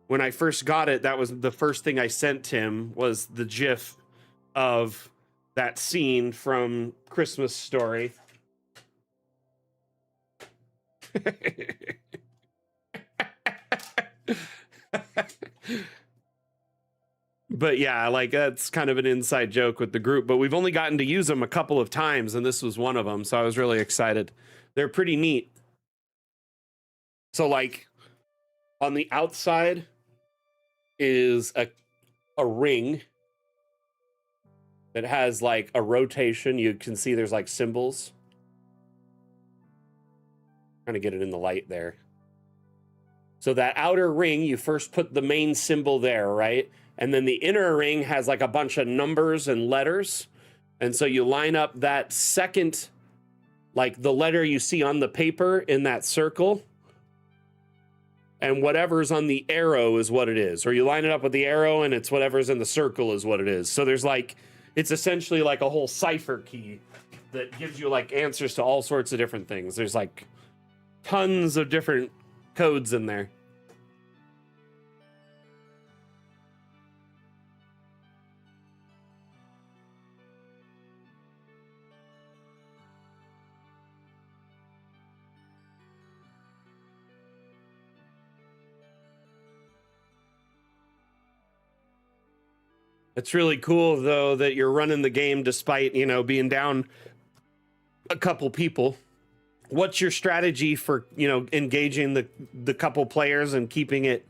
When I first got it, that was the first thing I sent him, was the GIF of that scene from Christmas Story. But yeah, like that's kind of an inside joke with the group, but we've only gotten to use them a couple of times, and this was one of them, so I was really excited. They're pretty neat. So like on the outside is a ring that has like a rotation. You can see there's like symbols. Trying to get it in the light there. So that outer ring, you first put the main symbol there, right? And then the inner ring has like a bunch of numbers and letters. And so you line up that second, like the letter you see on the paper in that circle, and whatever's on the arrow is what it is. Or you line it up with the arrow and it's whatever's in the circle is what it is. So there's like, it's essentially like a whole cipher key that gives you like answers to all sorts of different things. There's like tons of different codes in there. It's really cool, though, that you're running the game despite, you know, being down a couple people. What's your strategy for, you know, engaging the couple players and keeping it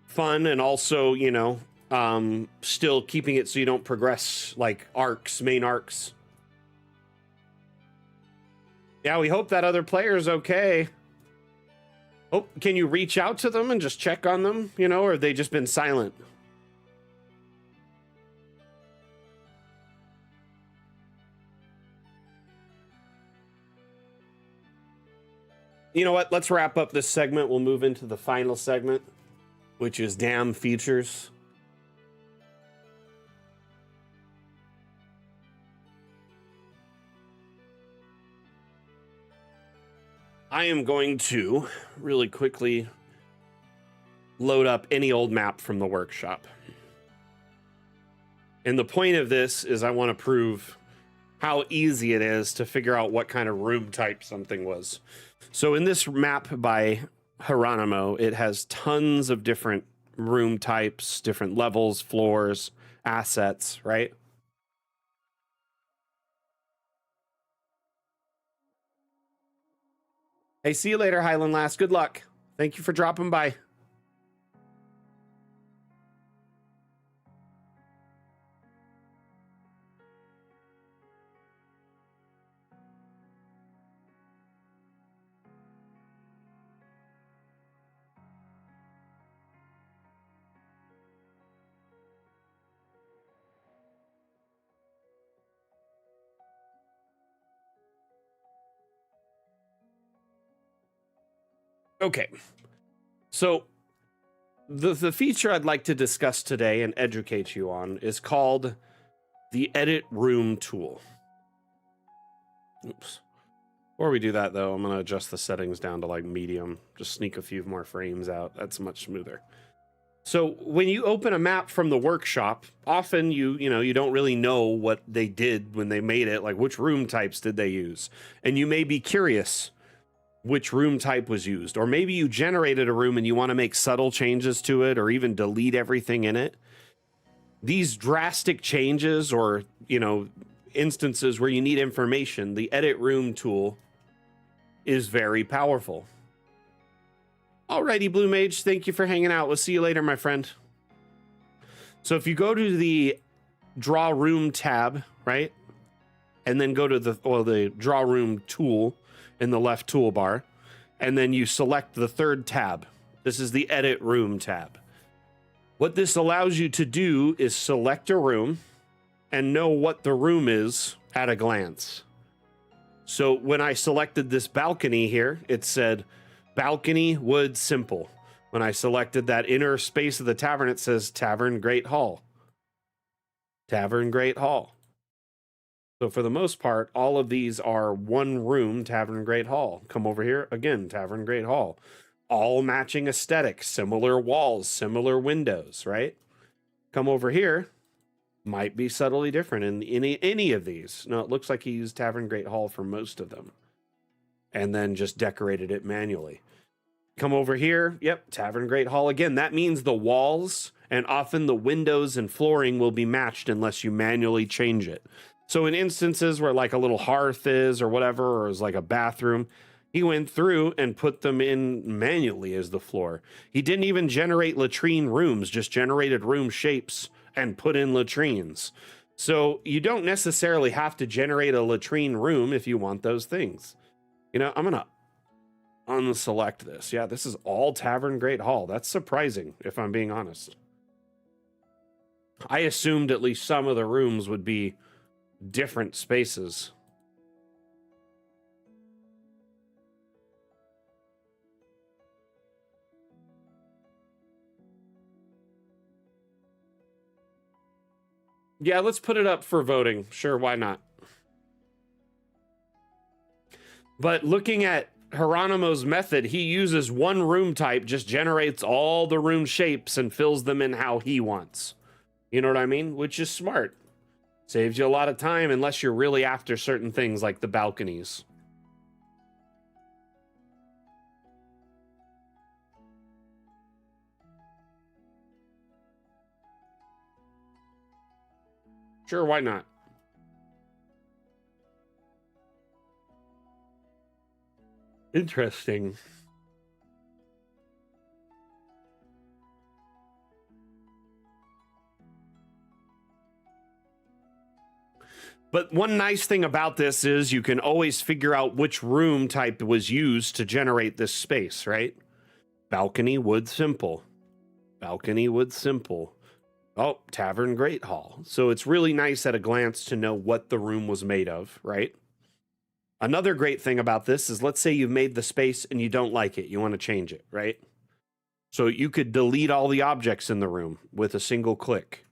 fun, and also, you know, still keeping it so you don't progress like main arcs? Yeah, we hope that other player is okay. Oh, can you reach out to them and just check on them, you know, or have they just been silent? You know what? Let's wrap up this segment. We'll move into the final segment, which is damn features. I am going to really quickly load up any old map from the workshop. And the point of this is I want to prove how easy it is to figure out what kind of room type something was. So in this map by Hieronymo, it has tons of different room types, different levels, floors, assets, right? Hey, see you later, Highland Lass. Good luck. Thank you for dropping by. Okay. So the feature I'd like to discuss today and educate you on is called the Edit Room tool. Oops. Before we do that, though, I'm going to adjust the settings down to like medium. Just sneak a few more frames out. That's much smoother. So when you open a map from the workshop, often you don't really know what they did when they made it, like which room types did they use. And you may be curious which room type was used, or maybe you generated a room and you want to make subtle changes to it or even delete everything in it. These drastic changes or, instances where you need information, the Edit Room tool is very powerful. Alrighty, Blue Mage, thank you for hanging out. We'll see you later, my friend. So if you go to the Draw Room tab, right? And then go to the Draw Room tool in the left toolbar, and then you select the third tab. This is the Edit Room tab. What this allows you to do is select a room and know what the room is at a glance. So when I selected this balcony here, it said balcony, wood, simple. When I selected that inner space of the tavern, it says Tavern, Great Hall. Tavern, Great Hall. So for the most part, all of these are one room, Tavern, Great Hall. Come over here, again, Tavern, Great Hall. All matching aesthetics, similar walls, similar windows, right? Come over here, might be subtly different in any of these. No, it looks like he used Tavern, Great Hall for most of them. And then just decorated it manually. Come over here, yep, Tavern, Great Hall again. That means the walls and often the windows and flooring will be matched unless you manually change it. So in instances where like a little hearth is or whatever, or is like a bathroom, he went through and put them in manually as the floor. He didn't even generate latrine rooms, just generated room shapes and put in latrines. So you don't necessarily have to generate a latrine room if you want those things. I'm going to unselect this. Yeah, this is all Tavern, Great Hall. That's surprising, if I'm being honest. I assumed at least some of the rooms would be different spaces. Yeah, let's put it up for voting. Sure, why not? But looking at Hieronymo's method, he uses one room type, just generates all the room shapes and fills them in how he wants. You know what I mean? Which is smart. Saves you a lot of time unless you're really after certain things like the balconies. Sure, why not? Interesting. But one nice thing about this is you can always figure out which room type was used to generate this space, right? Balcony, wood, simple. Balcony, wood, simple. Oh, Tavern, Great Hall. So it's really nice at a glance to know what the room was made of, right? Another great thing about this is, let's say you've made the space and you don't like it. You want to change it, right? So you could delete all the objects in the room with a single click.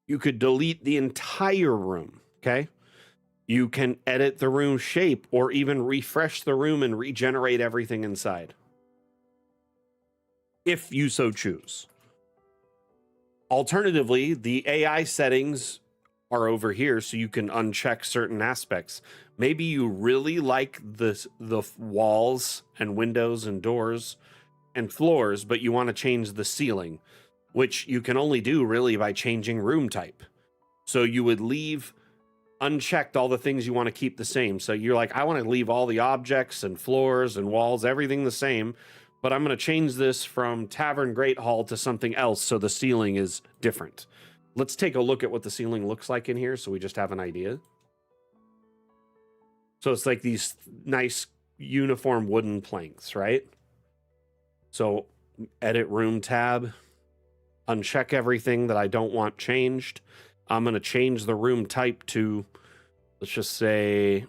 You could delete the entire room, okay? You can edit the room shape or even refresh the room and regenerate everything inside, if you so choose. Alternatively, the AI settings are over here, so you can uncheck certain aspects. Maybe you really like the walls and windows and doors and floors, but you want to change the ceiling, which you can only do really by changing room type. So you would leave unchecked all the things you want to keep the same. So you're like, I want to leave all the objects and floors and walls, everything the same, but I'm going to change this from Tavern Great Hall to something else so the ceiling is different. Let's take a look at what the ceiling looks like in here so we just have an idea. So it's like these nice uniform wooden planks, right? So edit room tab, uncheck everything that I don't want changed. I'm going to change the room type to, let's just say,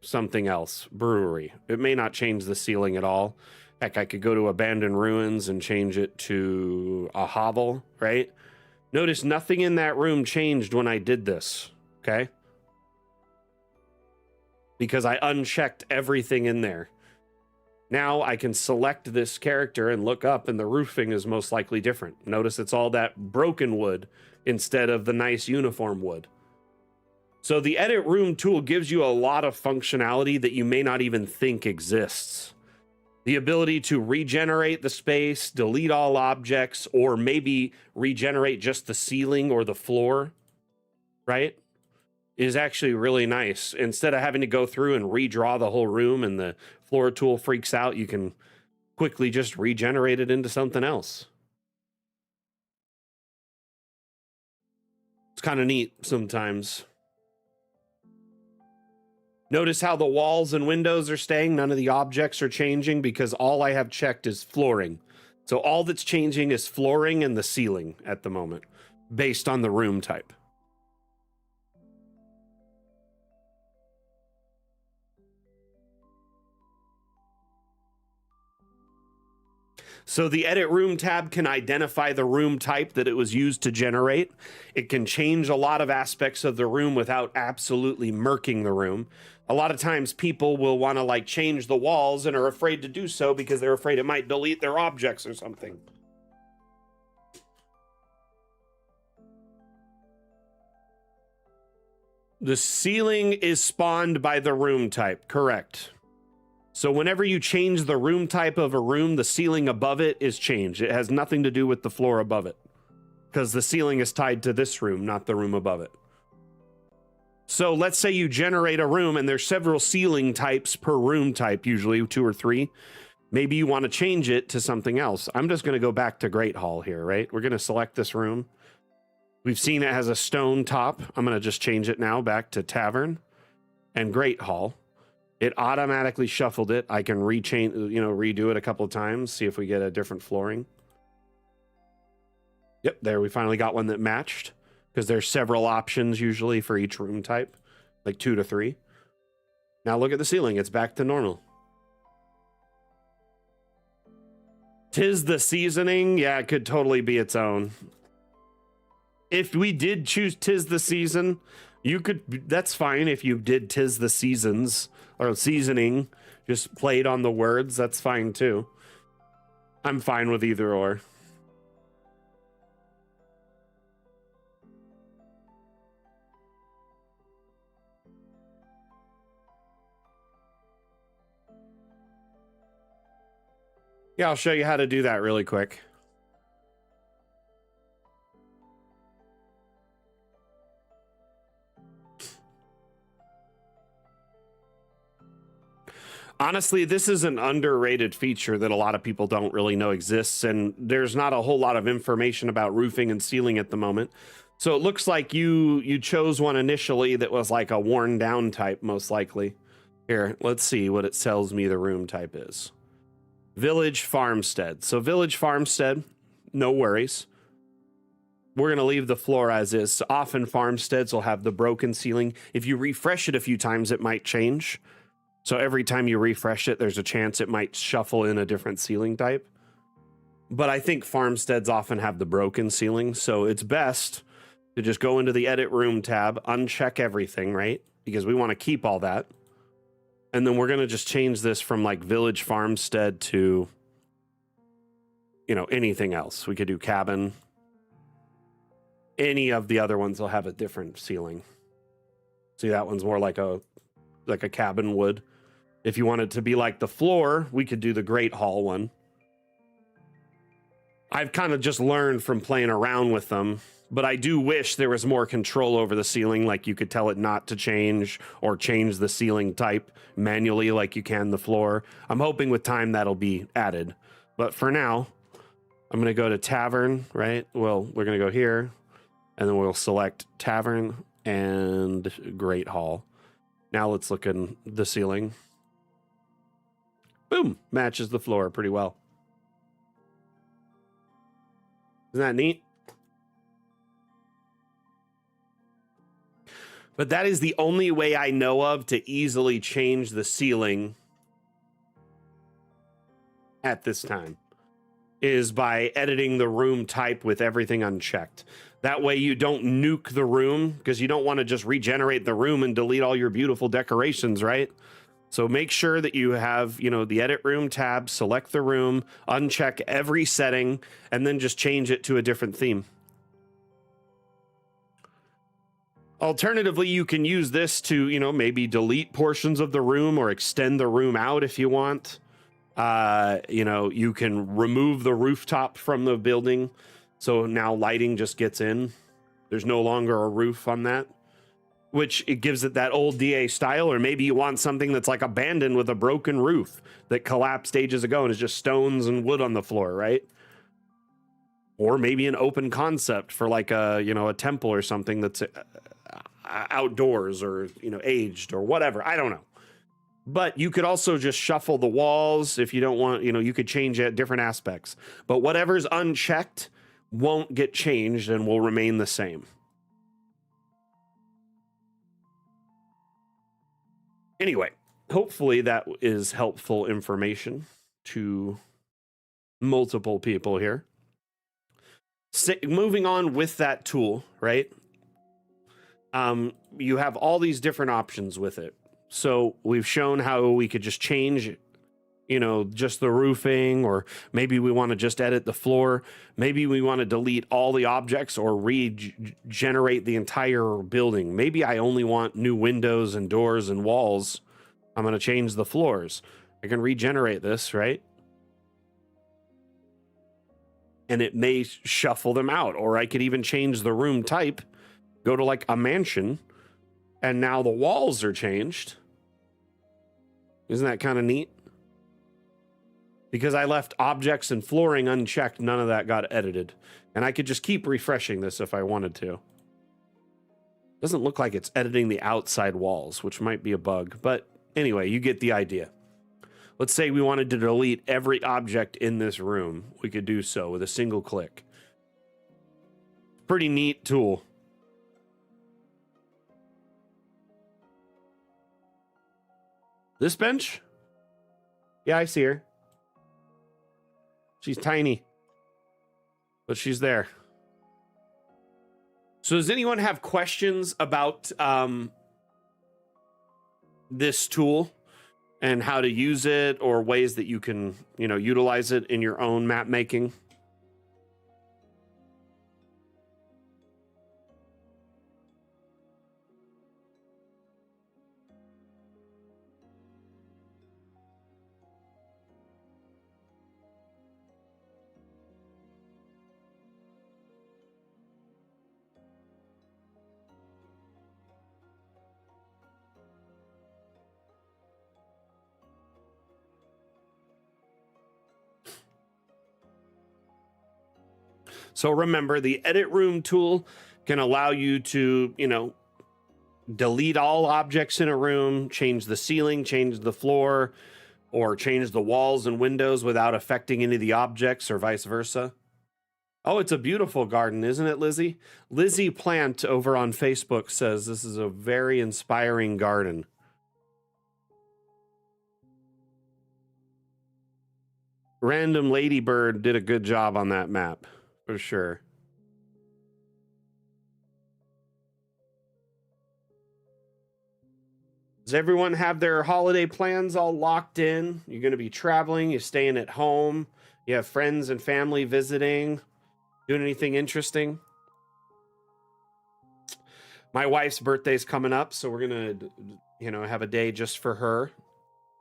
something else. Brewery. It may not change the ceiling at all. Heck, I could go to Abandoned Ruins and change it to a hovel, right? Notice nothing in that room changed when I did this, okay? Because I unchecked everything in there. Now I can select this character and look up, and the roofing is most likely different. Notice it's all that broken wood instead of the nice uniform wood. So the Edit Room tool gives you a lot of functionality that you may not even think exists. The ability to regenerate the space, delete all objects, or maybe regenerate just the ceiling or the floor, right? Is actually really nice. Instead of having to go through and redraw the whole room and the floor tool freaks out, you can quickly just regenerate it into something else. It's kind of neat sometimes. Notice how the walls and windows are staying. None of the objects are changing because all I have checked is flooring. So all that's changing is flooring and the ceiling at the moment, based on the room type. So the Edit Room tab can identify the room type that it was used to generate. It can change a lot of aspects of the room without absolutely murking the room. A lot of times people will want to like change the walls and are afraid to do so because they're afraid it might delete their objects or something. The ceiling is spawned by the room type, correct. So whenever you change the room type of a room, the ceiling above it is changed. It has nothing to do with the floor above it because the ceiling is tied to this room, not the room above it. So let's say you generate a room and there's several ceiling types per room type, usually 2 or 3. Maybe you want to change it to something else. I'm just going to go back to Great Hall here, right? We're going to select this room. We've seen it has a stone top. I'm going to just change it now back to Tavern and Great Hall. It automatically shuffled it. I can redo it a couple of times, see if we get a different flooring. Yep, there we finally got one that matched because there's several options usually for each room type, like 2 to 3. Now look at the ceiling. It's back to normal. Tis the Seasoning. Yeah, it could totally be its own. If we did choose Tis the Season, you could, that's fine if you did Tis the Seasons or Seasoning, just played on the words, that's fine too. I'm fine with either or. Yeah, I'll show you how to do that really quick. Honestly, this is an underrated feature that a lot of people don't really know exists, and there's not a whole lot of information about roofing and ceiling at the moment. So it looks like you chose one initially that was like a worn down type, most likely. Here, let's see what it tells me the room type is. Village Farmstead. So Village Farmstead, no worries. We're going to leave the floor as is. So often farmsteads will have the broken ceiling. If you refresh it a few times, it might change. So every time you refresh it, there's a chance it might shuffle in a different ceiling type. But I think farmsteads often have the broken ceiling. So it's best to just go into the Edit Room tab, uncheck everything, right? Because we want to keep all that. And then we're going to just change this from like Village Farmstead to, anything else. We could do cabin. Any of the other ones will have a different ceiling. See, that one's more like a cabin wood. If you want it to be like the floor, we could do the Great Hall one. I've kind of just learned from playing around with them, but I do wish there was more control over the ceiling, like you could tell it not to change or change the ceiling type manually like you can the floor. I'm hoping with time that'll be added. But for now, I'm going to go to Tavern, right? Well, we're going to go here, and then we'll select Tavern and Great Hall. Now let's look in the ceiling. Boom, matches the floor pretty well. Isn't that neat? But that is the only way I know of to easily change the ceiling at this time, is by editing the room type with everything unchecked. That way you don't nuke the room, because you don't want to just regenerate the room and delete all your beautiful decorations, right? So make sure that you have, you know, the edit room tab, select the room, uncheck every setting, and then just change it to a different theme. Alternatively, you can use this to, you know, maybe delete portions of the room or extend the room out if you want. You know, you can remove the rooftop from the building. So now lighting just gets in. There's no longer a roof on that, which it gives it that old DA style. Or maybe you want something that's like abandoned with a broken roof that collapsed ages ago and is just stones and wood on the floor, right? Or maybe an open concept for like a, you know, a temple or something that's outdoors or, you know, aged or whatever. I don't know. But you could also just shuffle the walls if you don't want, you know, you could change it different aspects. But whatever's unchecked won't get changed and will remain the same. Anyway, hopefully that is helpful information to multiple people here. Moving on with that tool, right? You have all these different options with it. So we've shown how we could just change, you know, just the roofing, or maybe we want to just edit the floor. Maybe we want to delete all the objects or regenerate the entire building. Maybe I only want new windows and doors and walls. I'm going to change the floors. I can regenerate this, right? And it may shuffle them out, or I could even change the room type, go to like a mansion, and now the walls are changed. Isn't that kind of neat? Because I left objects and flooring unchecked, none of that got edited. And I could just keep refreshing this if I wanted to. Doesn't look like it's editing the outside walls, which might be a bug. But anyway, you get the idea. Let's say we wanted to delete every object in this room. We could do so with a single click. Pretty neat tool. This bench? Yeah, I see her. She's tiny, but she's there. So does anyone have questions about this tool and how to use it, or ways that you can, you know, utilize it in your own map making? So remember, the edit room tool can allow you to, you know, delete all objects in a room, change the ceiling, change the floor, or change the walls and windows without affecting any of the objects, or vice versa. Oh, it's a beautiful garden, isn't it, Lizzie? Lizzie Plant over on Facebook says this is a very inspiring garden. Random Ladybird did a good job on that map, for sure. Does everyone have their holiday plans all locked in? You're going to be traveling, you're staying at home, you have friends and family visiting, doing anything interesting? My wife's birthday's coming up, so we're going to, you know, have a day just for her.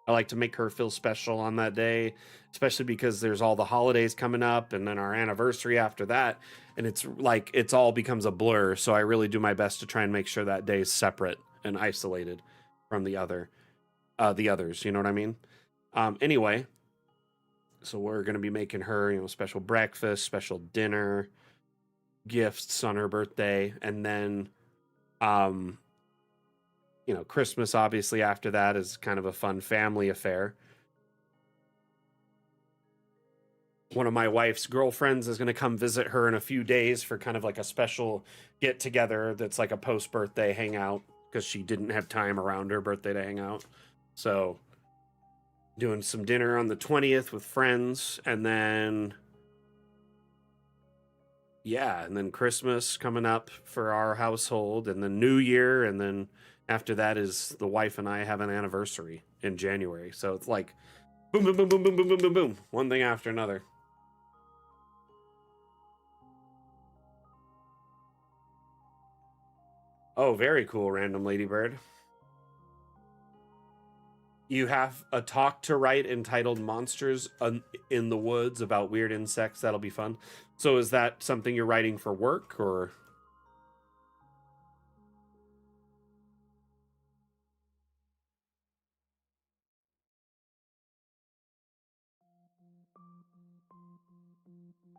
I like to make her feel special on that day, especially because there's all the holidays coming up and then our anniversary after that. And it's like, it's all becomes a blur. So I really do my best to try and make sure that day is separate and isolated from the others. You know what I mean? Anyway, so we're going to be making her, you know, special breakfast, special dinner, gifts on her birthday. And then, you know, Christmas, obviously, after that is kind of a fun family affair. One of my wife's girlfriends is going to come visit her in a few days for kind of like a special get together that's like a post-birthday hangout. because she didn't have time around her birthday to hang out. So doing some dinner on the 20th with friends, and then and then Christmas coming up for our household, and then New Year, and then after that is the wife and I have an anniversary in January. So it's like boom, boom, boom, boom, boom, boom, boom, boom, boom, one thing after another. Oh, very cool, Random Ladybird. You have a talk to write entitled Monsters in the Woods about weird insects. That'll be fun. So is that something you're writing for work, or?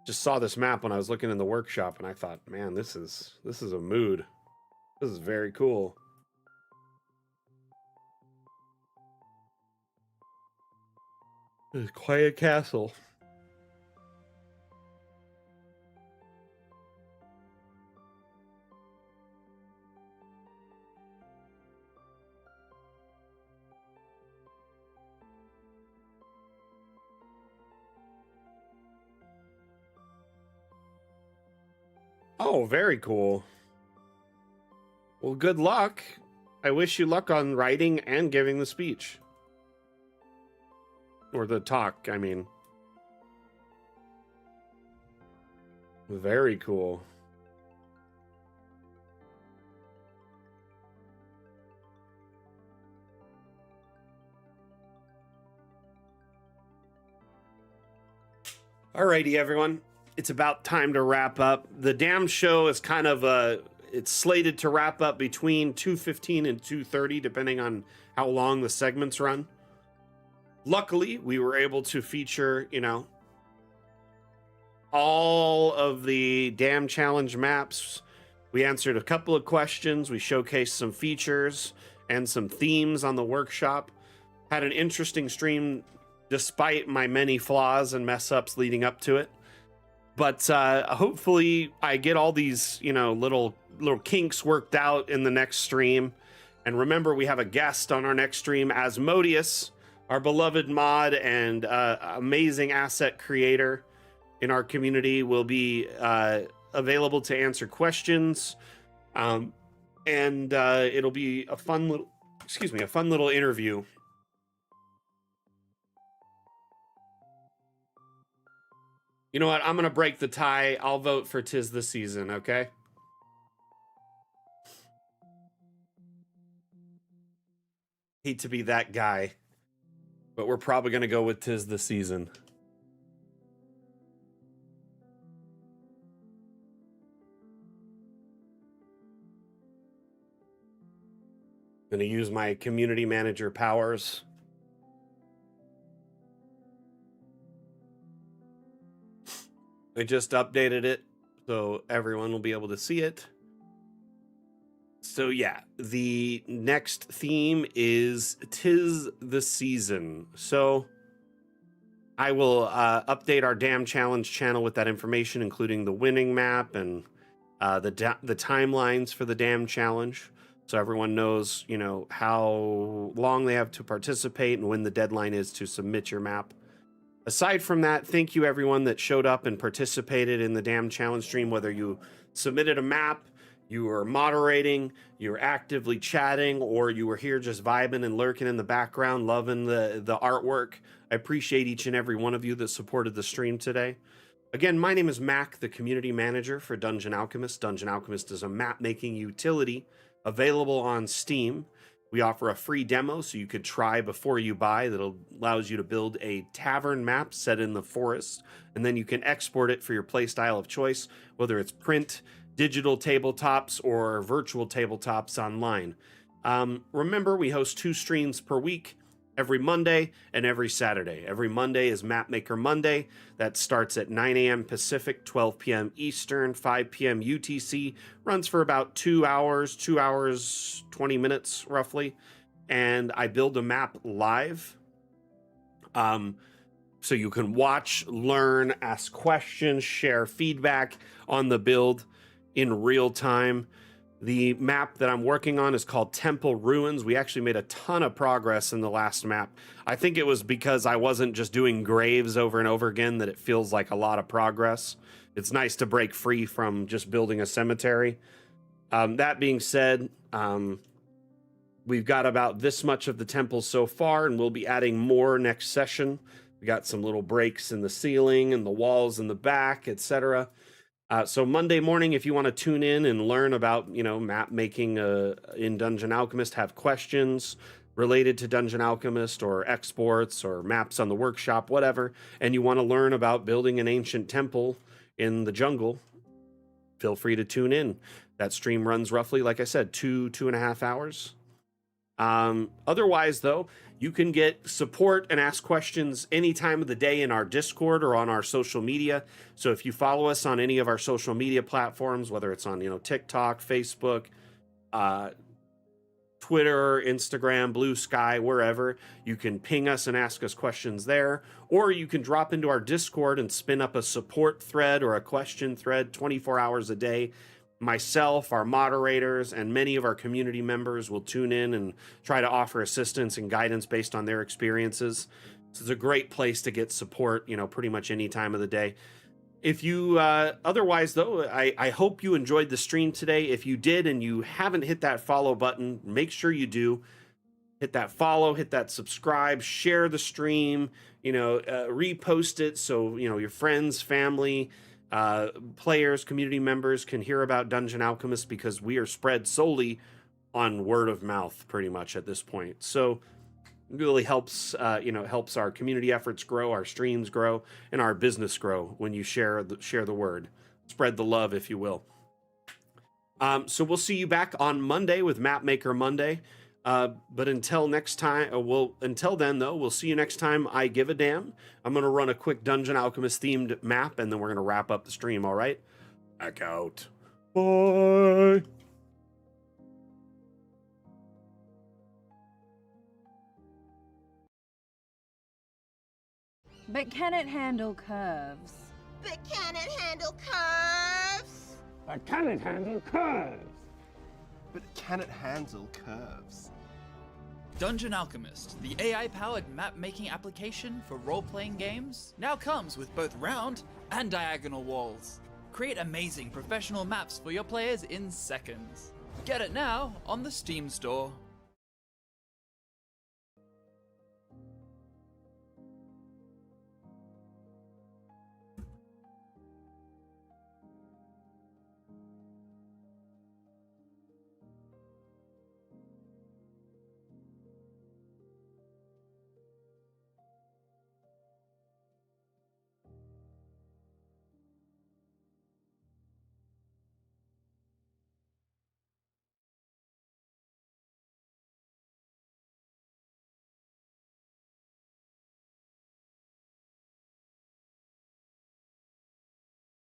Just saw this map when I was looking in the workshop, and I thought, man, this is a mood. This is very cool. Quiet Castle. Oh, very cool. Well, good luck. I wish you luck on writing and giving the speech. Or the talk, I mean. Very cool. Alrighty, everyone. It's about time to wrap up. The damn show is kind of it's slated to wrap up between 2:15 and 2:30, depending on how long the segments run. Luckily, we were able to feature, all of the Dam Challenge maps. We answered a couple of questions. We showcased some features and some themes on the workshop. Had an interesting stream despite my many flaws and mess ups leading up to it. But hopefully I get all these, little kinks worked out in the next stream. And remember, we have a guest on our next stream, Asmodeus, our beloved mod and amazing asset creator in our community, will be available to answer questions. And it'll be a fun little interview. You know what? I'm going to break the tie. I'll vote for 'Tis the Season, okay? Hate to be that guy, but we're probably going to go with 'Tis the Season. Going to use my community manager powers. I just updated it so everyone will be able to see it. So yeah, the next theme is 'Tis the Season. So I will update our Dam Challenge channel with that information, including the winning map and the timelines for the Dam Challenge, so everyone knows, how long they have to participate and when the deadline is to submit your map. Aside from that, thank you everyone that showed up and participated in the Dam Challenge stream, whether you submitted a map, you were moderating, you were actively chatting, or you were here just vibing and lurking in the background, loving the artwork. I appreciate each and every one of you that supported the stream today. Again, my name is Mac, the community manager for Dungeon Alchemist. Dungeon Alchemist is a map-making utility available on Steam. We offer a free demo so you could try before you buy that allows you to build a tavern map set in the forest, and then you can export it for your playstyle of choice, whether it's print, digital tabletops, or virtual tabletops online. Remember, we host 2 streams per week, every Monday and every Saturday. Every Monday is Mapmaker Monday. That starts at 9 a.m. Pacific, 12 p.m. Eastern, 5 p.m. UTC. Runs for about 2 hours, 20 minutes roughly. And I build a map live. So you can watch, learn, ask questions, share feedback on the build in real time. The map that I'm working on is called Temple Ruins. We actually made a ton of progress in the last map. I think it was because I wasn't just doing graves over and over again that it feels like a lot of progress. It's nice to break free from just building a cemetery. That being said, we've got about this much of the temple so far, and we'll be adding more next session. We got some little breaks in the ceiling and the walls in the back, etc. So Monday morning, if you want to tune in and learn about, map making in Dungeon Alchemist, have questions related to Dungeon Alchemist or exports or maps on the workshop, whatever, and you want to learn about building an ancient temple in the jungle, feel free to tune in. That stream runs roughly, like I said, 2.5 hours. Otherwise, though, you can get support and ask questions any time of the day in our Discord or on our social media. So if you follow us on any of our social media platforms, whether it's on TikTok, Facebook, Twitter, Instagram, Blue Sky, wherever, you can ping us and ask us questions there, or you can drop into our Discord and spin up a support thread or a question thread 24 hours a day. Myself, our moderators, and many of our community members will tune in and try to offer assistance and guidance based on their experiences. So it's a great place to get support, pretty much any time of the day. If you, otherwise though, I hope you enjoyed the stream today. If you did and you haven't hit that follow button, make sure you do. Hit that follow, hit that subscribe, share the stream, repost it so, your friends, family, players, community members can hear about Dungeon Alchemist, because we are spread solely on word of mouth pretty much at this point. So it really helps, helps our community efforts grow, our streams grow, and our business grow when you share the word, spread the love, if you will. So we'll see you back on Monday with Mapmaker Monday. But until next time, until then though, we'll see you next time I give a damn. I'm going to run a quick Dungeon Alchemist themed map, and then we're going to wrap up the stream. All right. Back out. Bye. But can it handle curves? But can it handle curves? But can it handle curves? But can it handle curves? Dungeon Alchemist, the AI-powered map-making application for role-playing games, now comes with both round and diagonal walls. Create amazing professional maps for your players in seconds. Get it now on the Steam store.